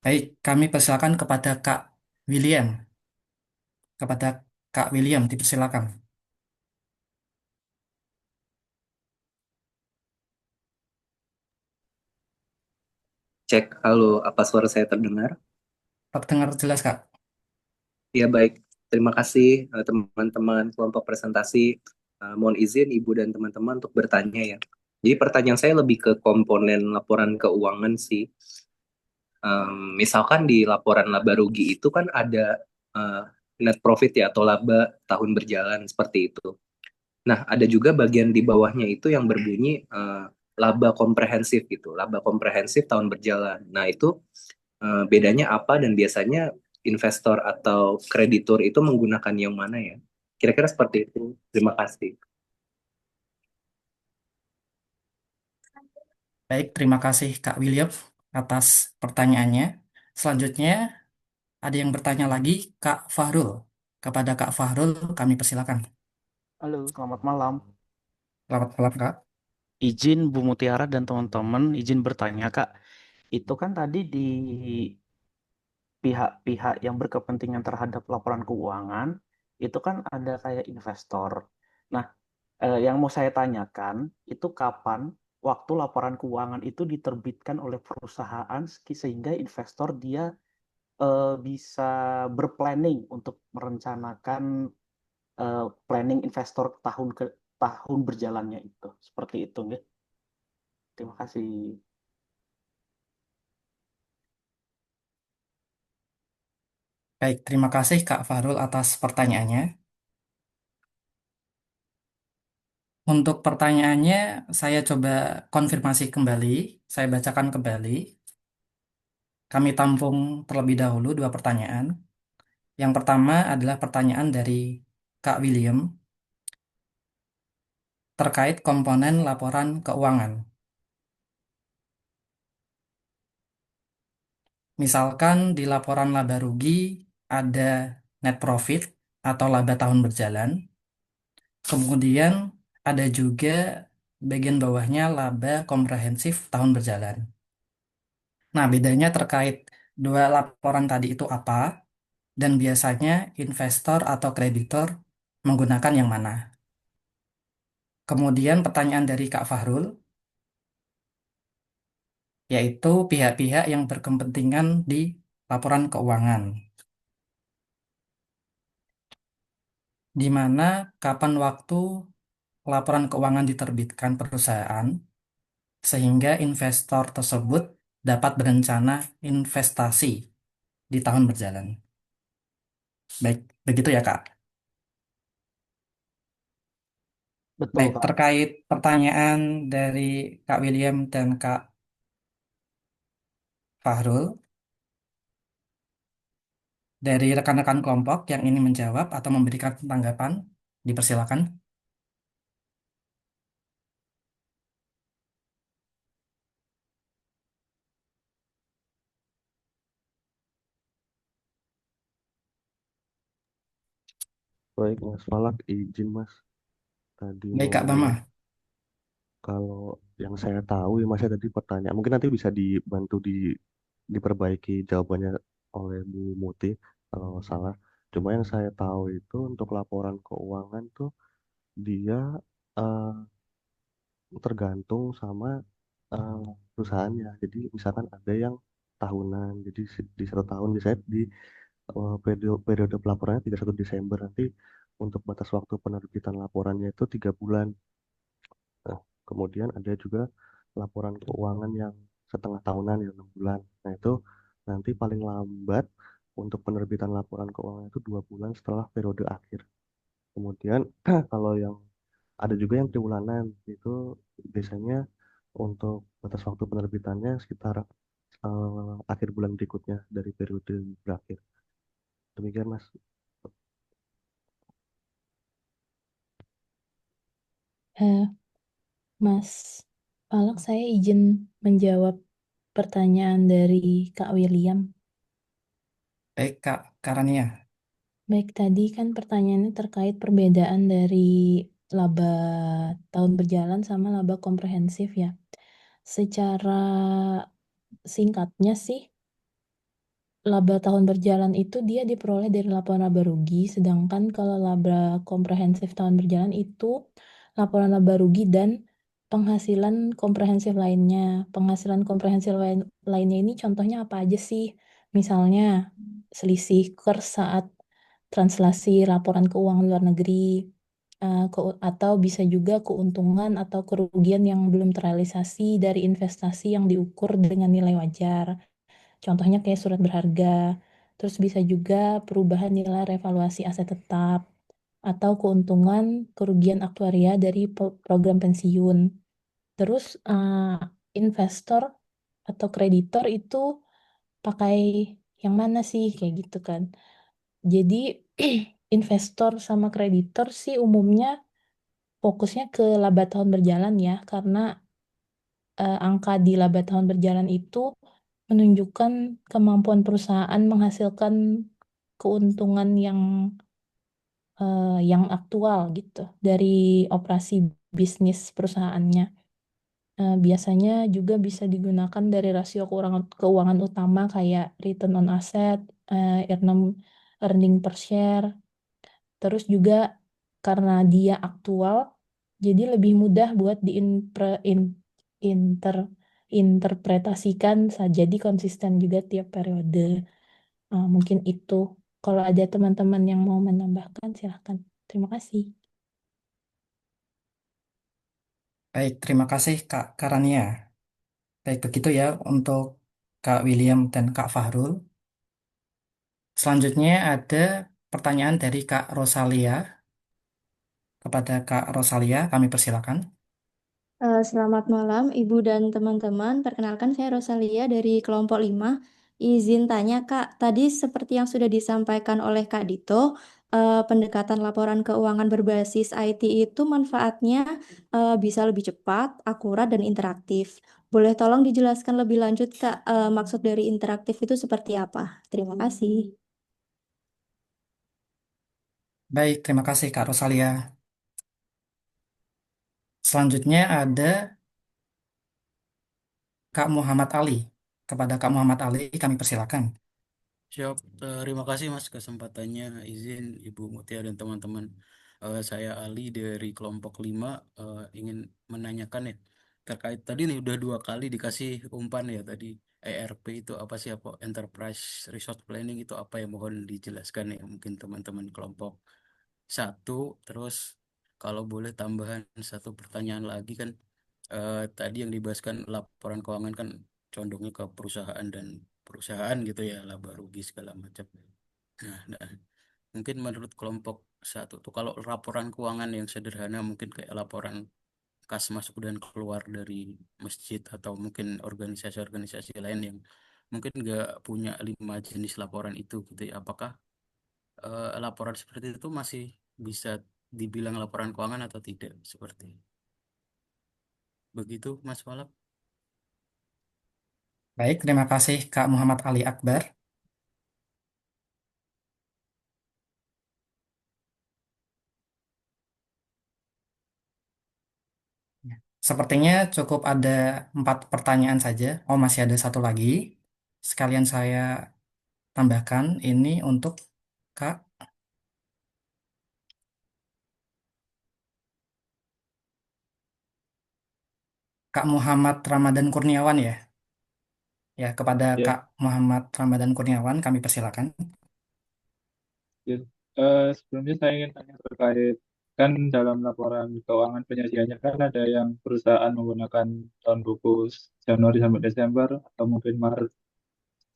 Baik, kami persilakan kepada Kak William. Kepada Kak William, dipersilakan. Cek, halo, apa suara saya terdengar? Terdengar jelas, Kak. Ya, baik. Terima kasih teman-teman kelompok presentasi. Mohon izin Ibu dan teman-teman untuk bertanya ya. Jadi pertanyaan saya lebih ke komponen laporan keuangan sih. Misalkan di laporan laba rugi itu kan ada net profit ya atau laba tahun berjalan seperti itu. Nah, ada juga bagian di bawahnya itu yang berbunyi laba komprehensif gitu, laba komprehensif tahun berjalan. Nah, itu bedanya apa dan biasanya investor atau kreditur itu menggunakan yang mana ya? Kira-kira seperti itu. Terima kasih. Baik, terima kasih Kak William atas pertanyaannya. Selanjutnya, ada yang bertanya lagi, Kak Fahrul. Kepada Kak Fahrul, kami persilakan. Halo, selamat malam. Selamat malam, Kak. Izin Bu Mutiara dan teman-teman, izin bertanya, Kak. Itu kan tadi di pihak-pihak yang berkepentingan terhadap laporan keuangan, itu kan ada kayak investor. Nah, yang mau saya tanyakan, itu kapan waktu laporan keuangan itu diterbitkan oleh perusahaan sehingga investor dia bisa berplanning untuk merencanakan planning investor tahun ke tahun berjalannya itu. Seperti itu, nggak? Terima kasih. Baik, terima kasih Kak Fahrul atas pertanyaannya. Untuk pertanyaannya, saya coba konfirmasi kembali. Saya bacakan kembali. Kami tampung terlebih dahulu dua pertanyaan. Yang pertama adalah pertanyaan dari Kak William terkait komponen laporan keuangan. Misalkan di laporan laba rugi ada net profit atau laba tahun berjalan. Kemudian ada juga bagian bawahnya laba komprehensif tahun berjalan. Nah, bedanya terkait dua laporan tadi itu apa? Dan biasanya investor atau kreditor menggunakan yang mana? Kemudian pertanyaan dari Kak Fahrul, yaitu pihak-pihak yang berkepentingan di laporan keuangan. Di mana kapan waktu laporan keuangan diterbitkan perusahaan sehingga investor tersebut dapat berencana investasi di tahun berjalan. Baik, begitu ya Kak. Betul, Baik, Kak. terkait pertanyaan dari Kak William dan Kak Fahrul, dari rekan-rekan kelompok yang ingin menjawab atau memberikan tanggapan, dipersilakan. Baik, Mas Falak, izin Mas. Tadi Baik mau Kak Bama. nanya, kalau yang saya tahu ya Mas ya tadi pertanyaan, mungkin nanti bisa dibantu diperbaiki jawabannya oleh Bu Muti kalau salah. Cuma yang saya tahu itu untuk laporan keuangan tuh dia eh, tergantung sama eh, perusahaannya. Jadi misalkan ada yang tahunan, jadi di satu tahun biasanya di periode pelaporannya 31 Desember nanti untuk batas waktu penerbitan laporannya itu 3 bulan. Nah, kemudian ada juga laporan keuangan yang setengah tahunan ya 6 bulan. Nah itu nanti paling lambat untuk penerbitan laporan keuangan itu 2 bulan setelah periode akhir. Kemudian kalau yang ada juga yang triwulanan itu biasanya untuk batas waktu penerbitannya sekitar akhir bulan berikutnya dari periode berakhir. Demikian Mas. Eh, Mas Palak, saya izin menjawab pertanyaan dari Kak William. Baik Kak Karania. Baik, tadi kan pertanyaannya terkait perbedaan dari laba tahun berjalan sama laba komprehensif ya. Secara singkatnya sih, laba tahun berjalan itu dia diperoleh dari laporan laba rugi, sedangkan kalau laba komprehensif tahun berjalan itu laporan laba rugi dan penghasilan komprehensif lainnya. Penghasilan komprehensif lainnya ini contohnya apa aja sih? Misalnya selisih kurs saat translasi laporan keuangan luar negeri, atau bisa juga keuntungan atau kerugian yang belum terrealisasi dari investasi yang diukur dengan nilai wajar. Contohnya kayak surat berharga. Terus bisa juga perubahan nilai revaluasi aset tetap. atau keuntungan kerugian aktuaria dari program pensiun. Terus investor atau kreditor itu pakai yang mana sih kayak gitu kan. Jadi investor sama kreditor sih umumnya fokusnya ke laba tahun berjalan ya, karena angka di laba tahun berjalan itu menunjukkan kemampuan perusahaan menghasilkan keuntungan yang aktual gitu dari operasi bisnis perusahaannya. Biasanya juga bisa digunakan dari rasio keuangan utama kayak return on asset, earning earning per share. Terus juga karena dia aktual, jadi lebih mudah buat interpretasikan, jadi konsisten juga tiap periode. Mungkin itu. Kalau ada teman-teman yang mau menambahkan, silahkan. Terima kasih. Baik, terima kasih Kak Karania. Baik, begitu ya untuk Kak William dan Kak Fahrul. Selanjutnya ada pertanyaan dari Kak Rosalia. Kepada Kak Rosalia, kami persilakan. Selamat malam, Ibu dan teman-teman. Perkenalkan, saya Rosalia dari kelompok 5. Izin tanya, Kak. Tadi seperti yang sudah disampaikan oleh Kak Dito, pendekatan laporan keuangan berbasis IT itu manfaatnya bisa lebih cepat, akurat, dan interaktif. Boleh tolong dijelaskan lebih lanjut, Kak, maksud dari interaktif itu seperti apa? Terima kasih. Baik, terima kasih Kak Rosalia. Selanjutnya ada Kak Muhammad Ali. Kepada Kak Muhammad Ali, kami persilakan. Siap, terima kasih Mas kesempatannya. Izin Ibu Mutia dan teman-teman. Saya Ali dari kelompok 5 ingin menanyakan ya terkait tadi nih udah 2 kali dikasih umpan ya tadi ERP itu apa sih, apa Enterprise Resource Planning itu apa ya, mohon dijelaskan ya mungkin teman-teman kelompok 1. Terus kalau boleh tambahan satu pertanyaan lagi kan, tadi yang dibahaskan laporan keuangan kan condongnya ke perusahaan dan perusahaan gitu ya, laba rugi segala macam. Nah, mungkin menurut kelompok 1 tuh kalau laporan keuangan yang sederhana mungkin kayak laporan kas masuk dan keluar dari masjid atau mungkin organisasi-organisasi lain yang mungkin nggak punya 5 jenis laporan itu gitu ya. Apakah laporan seperti itu masih bisa dibilang laporan keuangan atau tidak? Seperti begitu, Mas Walab. Baik, terima kasih Kak Muhammad Ali Akbar. Sepertinya cukup ada 4 pertanyaan saja. Oh, masih ada satu lagi. Sekalian saya tambahkan ini untuk Kak Kak Muhammad Ramadan Kurniawan ya. Ya, kepada Ya, Kak Muhammad Ramadan Kurniawan kami persilakan. ya. Sebelumnya saya ingin tanya terkait kan dalam laporan keuangan penyajiannya kan ada yang perusahaan menggunakan tahun buku Januari sampai Desember atau mungkin Maret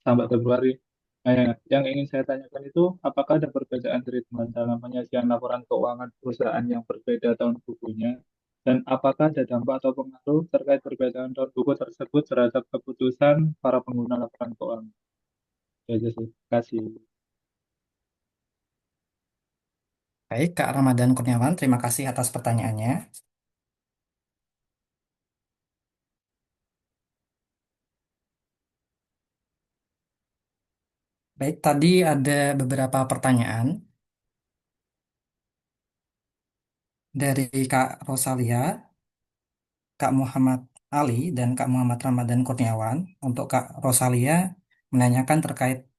sampai Februari. Nah, yang ingin saya tanyakan itu apakah ada perbedaan treatment dalam penyajian laporan keuangan perusahaan yang berbeda tahun bukunya dan apakah ada dampak atau pengaruh terkait perbedaan tahun buku tersebut terhadap keputusan para pengguna laporan keuangan. Itu aja sih. Terima kasih. Baik, Kak Ramadan Kurniawan, terima kasih atas pertanyaannya. Baik, tadi ada beberapa pertanyaan dari Kak Rosalia, Kak Muhammad Ali, dan Kak Muhammad Ramadan Kurniawan. Untuk Kak Rosalia menanyakan terkait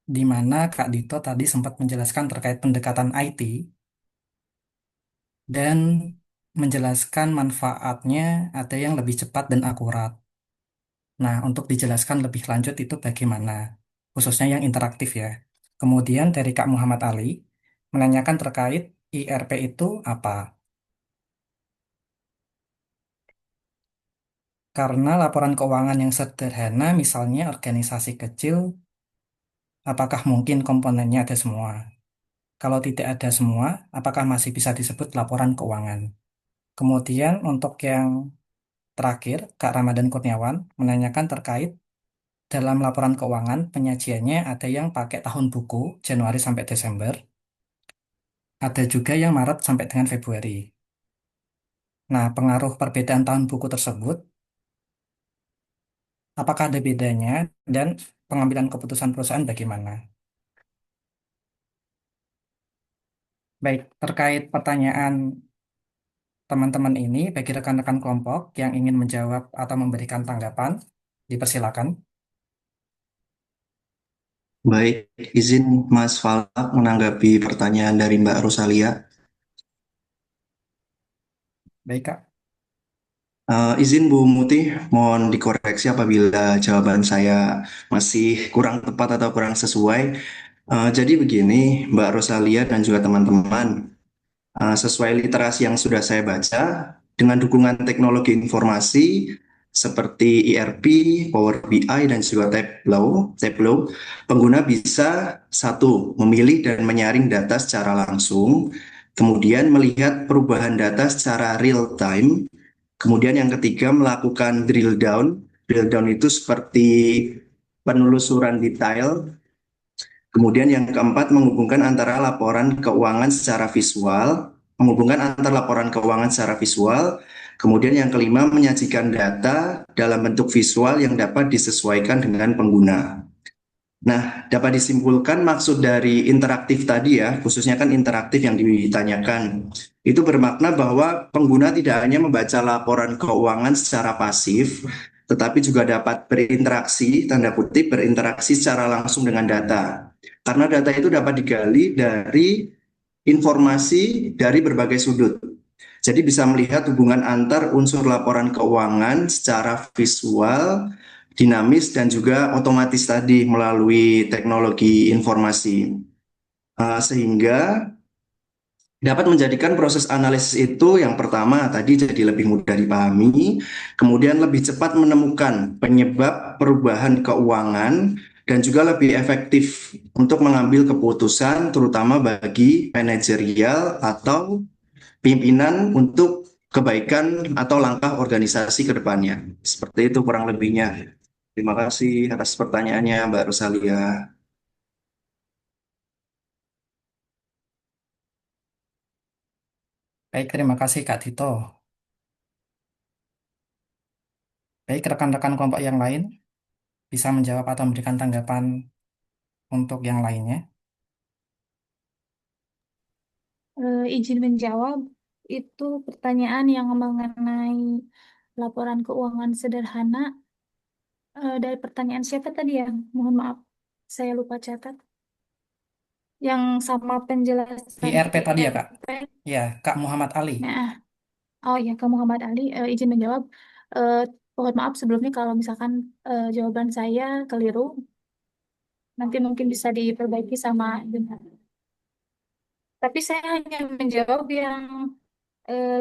di mana Kak Dito tadi sempat menjelaskan terkait pendekatan IT dan menjelaskan manfaatnya ada yang lebih cepat dan akurat. Nah, untuk dijelaskan lebih lanjut itu bagaimana, khususnya yang interaktif ya. Kemudian dari Kak Muhammad Ali menanyakan terkait IRP itu apa? Karena laporan keuangan yang sederhana, misalnya organisasi kecil, apakah mungkin komponennya ada semua? Kalau tidak ada semua, apakah masih bisa disebut laporan keuangan? Kemudian untuk yang terakhir, Kak Ramadan Kurniawan menanyakan terkait dalam laporan keuangan penyajiannya ada yang pakai tahun buku Januari sampai Desember, ada juga yang Maret sampai dengan Februari. Nah, pengaruh perbedaan tahun buku tersebut, apakah ada bedanya dan pengambilan keputusan perusahaan bagaimana? Baik, terkait pertanyaan teman-teman ini, bagi rekan-rekan kelompok yang ingin menjawab atau memberikan tanggapan, dipersilakan. Baik, izin Mas Falak menanggapi pertanyaan dari Mbak Rosalia. Baik, Kak. Izin Bu Muti, mohon dikoreksi apabila jawaban saya masih kurang tepat atau kurang sesuai. Jadi begini, Mbak Rosalia dan juga teman-teman, sesuai literasi yang sudah saya baca, dengan dukungan teknologi informasi seperti ERP, Power BI, dan juga Tableau, pengguna bisa satu, memilih dan menyaring data secara langsung, kemudian melihat perubahan data secara real time, kemudian yang ketiga melakukan drill down. Drill down itu seperti penelusuran detail. Kemudian yang keempat menghubungkan antara laporan keuangan secara visual, Kemudian yang kelima menyajikan data dalam bentuk visual yang dapat disesuaikan dengan pengguna. Nah, dapat disimpulkan maksud dari interaktif tadi ya, khususnya kan interaktif yang ditanyakan. Itu bermakna bahwa pengguna tidak hanya membaca laporan keuangan secara pasif, tetapi juga dapat berinteraksi, tanda kutip, berinteraksi secara langsung dengan data. Karena data itu dapat digali dari informasi dari berbagai sudut. Jadi bisa melihat hubungan antar unsur laporan keuangan secara visual, dinamis, dan juga otomatis tadi melalui teknologi informasi. Sehingga dapat menjadikan proses analisis itu yang pertama tadi jadi lebih mudah dipahami, kemudian lebih cepat menemukan penyebab perubahan keuangan, dan juga lebih efektif untuk mengambil keputusan terutama bagi manajerial atau pimpinan untuk kebaikan atau langkah organisasi ke depannya. Seperti itu kurang lebihnya. Terima kasih atas pertanyaannya, Mbak Rosalia. Baik, terima kasih Kak Tito. Baik, rekan-rekan kelompok yang lain bisa menjawab atau memberikan tanggapan untuk yang lainnya. Izin menjawab, itu pertanyaan yang mengenai laporan keuangan sederhana. Dari pertanyaan siapa tadi ya? Mohon maaf, saya lupa catat. Yang sama penjelasan IRP tadi ya, Kak? IRP. Ya, Kak Muhammad Ali. Nah, oh ya, Kak Muhammad Ali, izin menjawab. Eh, Mohon maaf sebelumnya kalau misalkan jawaban saya keliru, nanti mungkin bisa diperbaiki sama dengan. Tapi saya hanya menjawab yang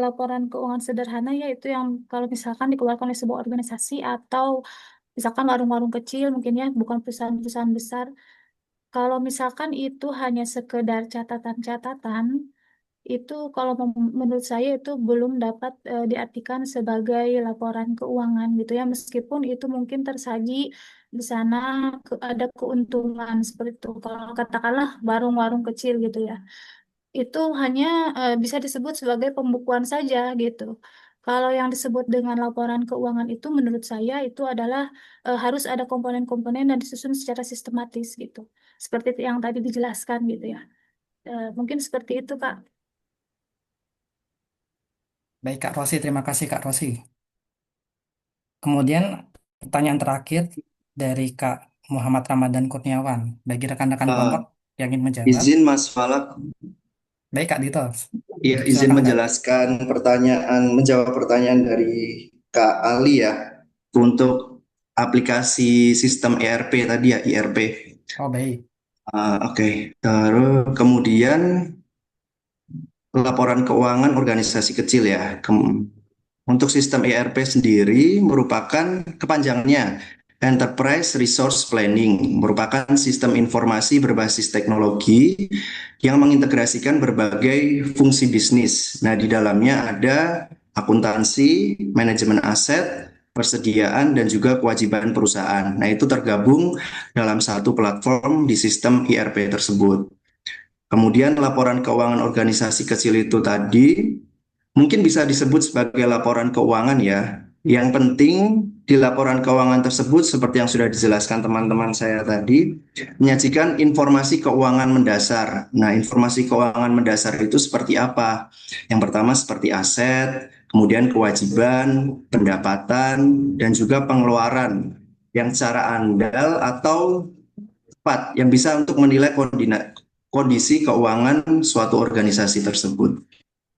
laporan keuangan sederhana, yaitu yang kalau misalkan dikeluarkan oleh sebuah organisasi atau misalkan warung-warung kecil mungkin ya, bukan perusahaan-perusahaan besar. Kalau misalkan itu hanya sekedar catatan-catatan, itu kalau menurut saya itu belum dapat diartikan sebagai laporan keuangan gitu ya, meskipun itu mungkin tersaji di sana ada keuntungan seperti itu. Kalau katakanlah warung-warung kecil gitu ya, itu hanya bisa disebut sebagai pembukuan saja gitu. Kalau yang disebut dengan laporan keuangan itu menurut saya itu adalah harus ada komponen-komponen dan disusun secara sistematis gitu. Seperti yang tadi dijelaskan gitu ya. Mungkin seperti itu, Kak. Baik, Kak Rosi. Terima kasih, Kak Rosi. Kemudian pertanyaan terakhir dari Kak Muhammad Ramadan Kurniawan. Bagi rekan-rekan kelompok yang ingin menjawab. Izin Mas Falak, Baik, Kak Dito. ya izin Silakan, Kak. menjelaskan menjawab pertanyaan dari Kak Ali ya, untuk aplikasi sistem ERP tadi ya, IRP. Oh, baik. Oke. Terus kemudian laporan keuangan organisasi kecil ya. Untuk sistem ERP sendiri merupakan kepanjangannya Enterprise Resource Planning merupakan sistem informasi berbasis teknologi yang mengintegrasikan berbagai fungsi bisnis. Nah, di dalamnya ada akuntansi, manajemen aset, persediaan, dan juga kewajiban perusahaan. Nah, itu tergabung dalam satu platform di sistem ERP tersebut. Kemudian laporan keuangan organisasi kecil itu tadi mungkin bisa disebut sebagai laporan keuangan ya. Yang penting di laporan keuangan tersebut seperti yang sudah dijelaskan teman-teman saya tadi, menyajikan informasi keuangan mendasar. Nah, informasi keuangan mendasar itu seperti apa? Yang pertama seperti aset, kemudian kewajiban, pendapatan, dan juga pengeluaran yang secara andal atau tepat yang bisa untuk menilai kondisi keuangan suatu organisasi tersebut.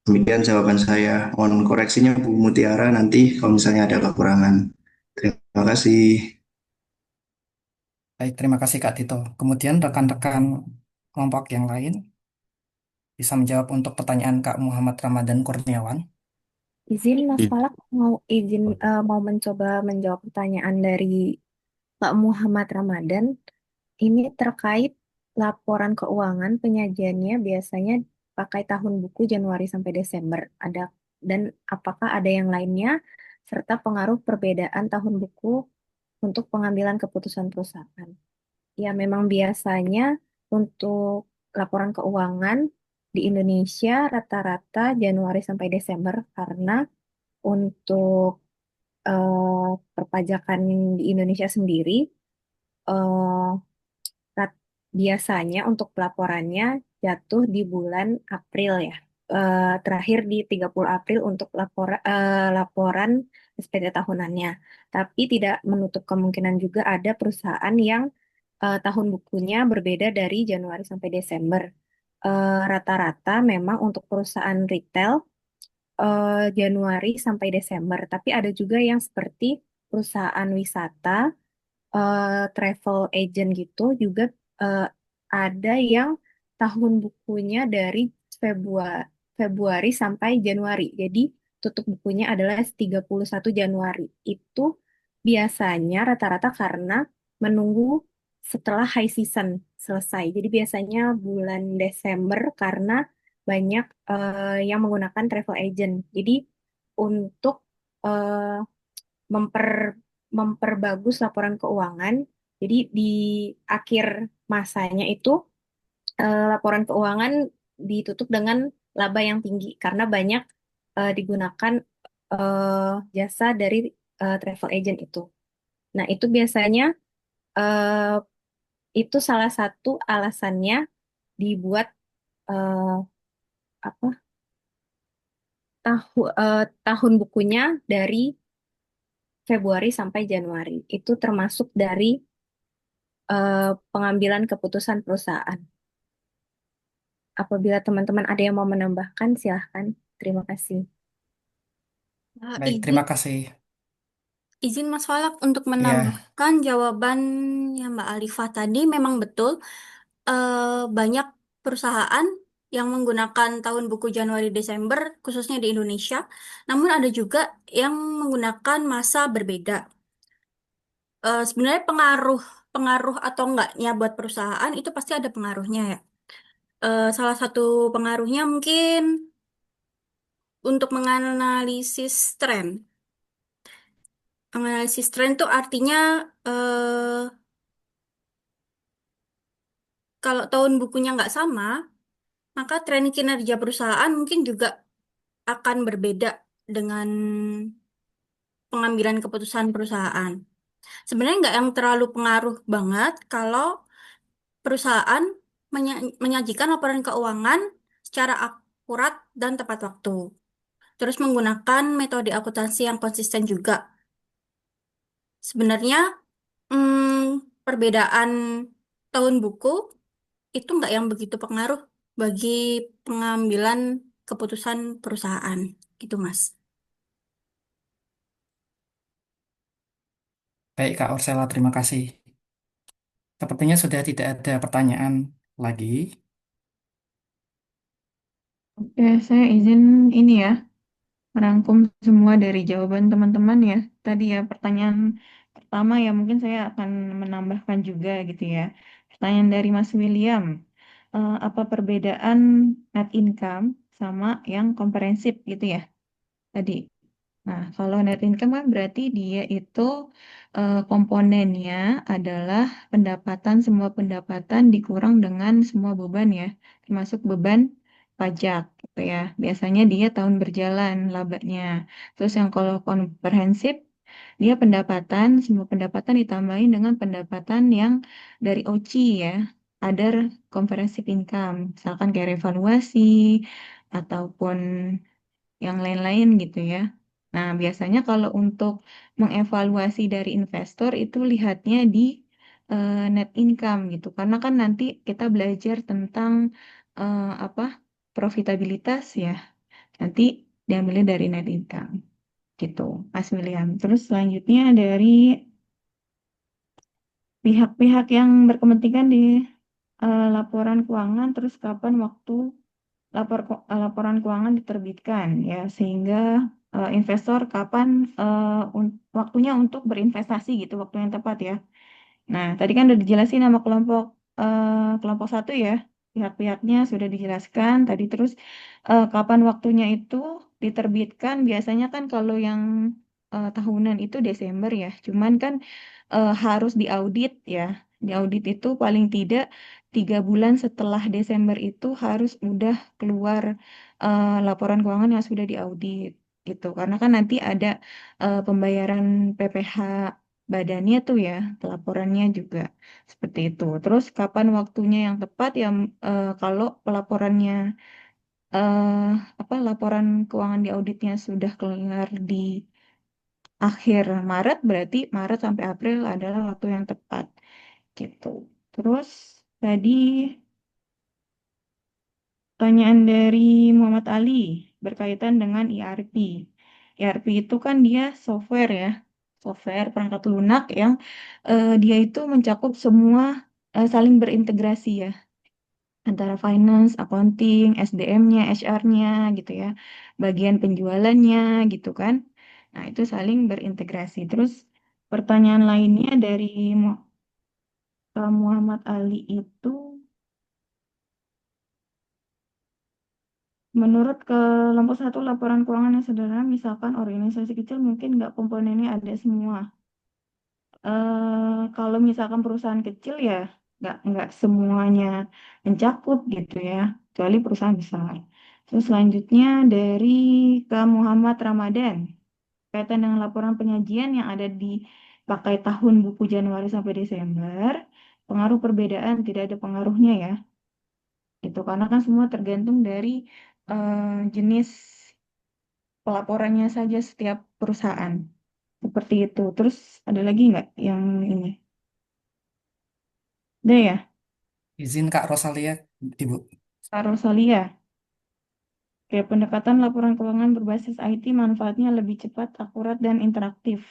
Demikian jawaban saya. Mohon koreksinya Bu Mutiara nanti kalau misalnya ada kekurangan. Terima kasih. Baik, terima kasih Kak Tito. Kemudian rekan-rekan kelompok yang lain bisa menjawab untuk pertanyaan Kak Muhammad Ramadan Kurniawan. Izin Mas I- Falak mau mencoba menjawab pertanyaan dari Pak Muhammad Ramadan. Ini terkait laporan keuangan penyajiannya biasanya pakai tahun buku Januari sampai Desember. Dan apakah ada yang lainnya serta pengaruh perbedaan tahun buku untuk pengambilan keputusan perusahaan? Ya, memang biasanya untuk laporan keuangan di Indonesia rata-rata Januari sampai Desember karena untuk perpajakan di Indonesia sendiri eh, biasanya untuk pelaporannya jatuh di bulan April ya. Terakhir di 30 April untuk laporan SPT tahunannya. Tapi tidak menutup kemungkinan juga ada perusahaan yang tahun bukunya berbeda dari Januari sampai Desember. Rata-rata memang untuk perusahaan retail Januari sampai Desember. Tapi ada juga yang seperti perusahaan wisata, travel agent gitu juga eh, ada yang tahun bukunya dari Februari, Februari sampai Januari. Jadi tutup bukunya adalah 31 Januari. Itu biasanya rata-rata karena menunggu setelah high season selesai. Jadi biasanya bulan Desember karena banyak yang menggunakan travel agent. Jadi untuk eh, memper memperbagus laporan keuangan. Jadi di akhir masanya itu laporan keuangan ditutup dengan laba yang tinggi karena banyak digunakan jasa dari travel agent itu. Nah, itu biasanya eh, itu salah satu alasannya dibuat eh, apa tahun bukunya dari Februari sampai Januari. Itu termasuk dari pengambilan keputusan perusahaan. Apabila teman-teman ada yang mau menambahkan, silahkan. Terima kasih. Baik, Izin, terima kasih. izin Mas Falak untuk Ya, menambahkan jawabannya Mbak Alifah tadi memang betul. Banyak perusahaan yang menggunakan tahun buku Januari Desember khususnya di Indonesia. Namun ada juga yang menggunakan masa berbeda. Sebenarnya pengaruh pengaruh atau enggaknya buat perusahaan itu pasti ada pengaruhnya ya. Salah satu pengaruhnya mungkin untuk menganalisis tren. Menganalisis tren itu artinya kalau tahun bukunya nggak sama, maka tren kinerja perusahaan mungkin juga akan berbeda dengan pengambilan keputusan perusahaan. Sebenarnya nggak yang terlalu pengaruh banget kalau perusahaan menyajikan laporan keuangan secara akurat dan tepat waktu. Terus menggunakan metode akuntansi yang konsisten juga. Sebenarnya perbedaan tahun buku itu nggak yang begitu pengaruh bagi pengambilan keputusan perusahaan, gitu Mas. baik Kak Orsela, terima kasih. Sepertinya sudah tidak ada pertanyaan lagi. Oke, saya izin ini ya, merangkum semua dari jawaban teman-teman ya. Tadi ya pertanyaan pertama ya mungkin saya akan menambahkan juga gitu ya. Pertanyaan dari Mas William, apa perbedaan net income sama yang komprehensif gitu ya tadi? Nah, kalau net income kan berarti dia itu komponennya adalah pendapatan, semua pendapatan dikurang dengan semua beban ya, termasuk beban pajak gitu ya. Biasanya dia tahun berjalan labanya. Terus yang kalau komprehensif, dia pendapatan, semua pendapatan ditambahin dengan pendapatan yang dari OC ya, other comprehensive income, misalkan kayak revaluasi ataupun yang lain-lain gitu ya. Nah, biasanya kalau untuk mengevaluasi dari investor itu lihatnya di net income gitu. Karena kan nanti kita belajar tentang apa profitabilitas ya. Nanti diambilnya dari net income gitu, Mas William. Terus selanjutnya dari pihak-pihak yang berkepentingan di laporan keuangan, terus kapan waktu laporan keuangan diterbitkan ya sehingga investor kapan waktunya untuk berinvestasi gitu waktu yang tepat ya. Nah, tadi kan udah dijelasin nama kelompok satu ya. Pihak-pihaknya sudah dijelaskan tadi terus kapan waktunya itu diterbitkan biasanya kan kalau yang tahunan itu Desember ya. Cuman kan harus diaudit ya. Diaudit itu paling tidak 3 bulan setelah Desember itu harus udah keluar laporan keuangan yang sudah diaudit gitu. Karena kan nanti ada pembayaran PPh badannya tuh ya, pelaporannya juga seperti itu. Terus kapan waktunya yang tepat ya kalau pelaporannya eh apa laporan keuangan di auditnya sudah keluar di akhir Maret, berarti Maret sampai April adalah waktu yang tepat gitu. Terus tadi pertanyaan dari Muhammad Ali berkaitan dengan ERP. ERP itu kan dia software ya, software perangkat lunak yang dia itu mencakup semua saling berintegrasi ya, antara finance, accounting, SDM-nya, HR-nya gitu ya, bagian penjualannya gitu kan. Nah, itu saling berintegrasi. Terus pertanyaan lainnya dari Muhammad Ali itu, menurut kelompok satu laporan keuangan yang sederhana, misalkan organisasi kecil mungkin nggak komponennya ada semua. Kalau misalkan perusahaan kecil ya nggak semuanya mencakup gitu ya, kecuali perusahaan besar. Terus selanjutnya dari ke Muhammad Ramadan, kaitan dengan laporan penyajian yang ada di pakai tahun buku Januari sampai Desember, pengaruh perbedaan tidak ada pengaruhnya ya, itu karena kan semua tergantung dari eh, jenis pelaporannya saja setiap perusahaan. Seperti itu. Terus ada lagi nggak yang ini? Udah ya, Izin Kak Rosalia, Ibu. Kak Rosalia. Oke, pendekatan laporan keuangan berbasis IT manfaatnya lebih cepat, akurat, dan interaktif.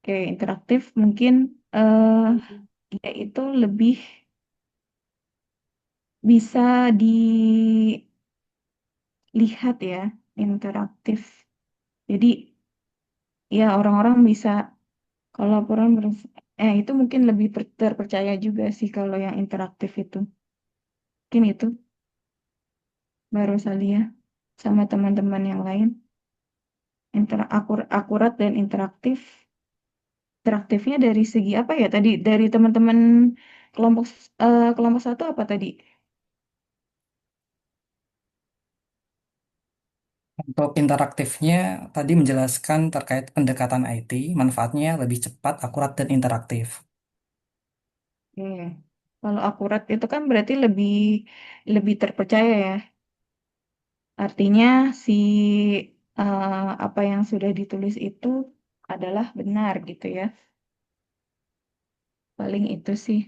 Oke, interaktif mungkin dia itu lebih bisa dilihat ya, interaktif. Jadi ya orang-orang bisa kalau laporan itu mungkin lebih terpercaya juga sih kalau yang interaktif itu. Mungkin itu Mbak Rosalia sama teman-teman yang lain. Akurat dan interaktif. Interaktifnya dari segi apa ya tadi? Dari teman-teman kelompok kelompok satu apa tadi? Untuk interaktifnya, tadi menjelaskan terkait pendekatan IT, manfaatnya lebih cepat, akurat, dan interaktif. Oke. Kalau akurat itu kan berarti lebih lebih terpercaya ya. Artinya si apa yang sudah ditulis itu adalah benar gitu ya. Paling itu sih.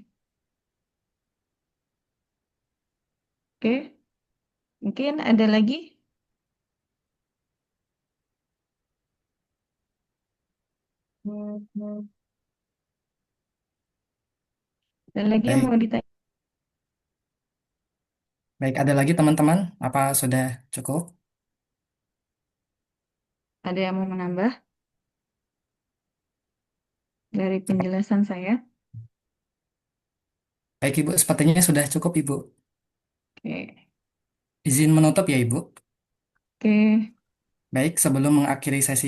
Oke, mungkin ada lagi? Ada lagi yang Baik, mau ditanya? baik. Ada lagi teman-teman? Apa sudah cukup? Ada yang mau menambah? dari penjelasan saya. Baik Ibu, sepertinya sudah cukup Ibu. Oke, Izin menutup ya Ibu. oke. Baik, sebelum mengakhiri sesi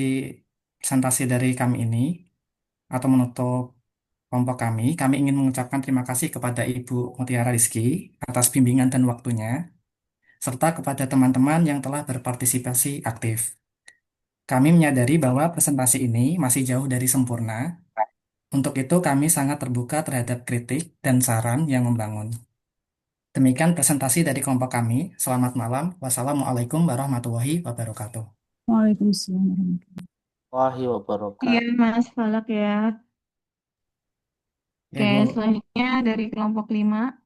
presentasi dari kami ini atau menutup kelompok kami ingin mengucapkan terima kasih kepada Ibu Mutiara Rizky atas bimbingan dan waktunya, serta kepada teman-teman yang telah berpartisipasi aktif. Kami menyadari bahwa presentasi ini masih jauh dari sempurna. Untuk itu, kami sangat terbuka terhadap kritik dan saran yang membangun. Demikian presentasi dari kelompok kami. Selamat malam. Wassalamualaikum warahmatullahi wabarakatuh. Waalaikumsalam warahmatullahi Iya, wabarakatuh. Mas Falak ya. Ya, Oke, Bu. selanjutnya dari kelompok 5.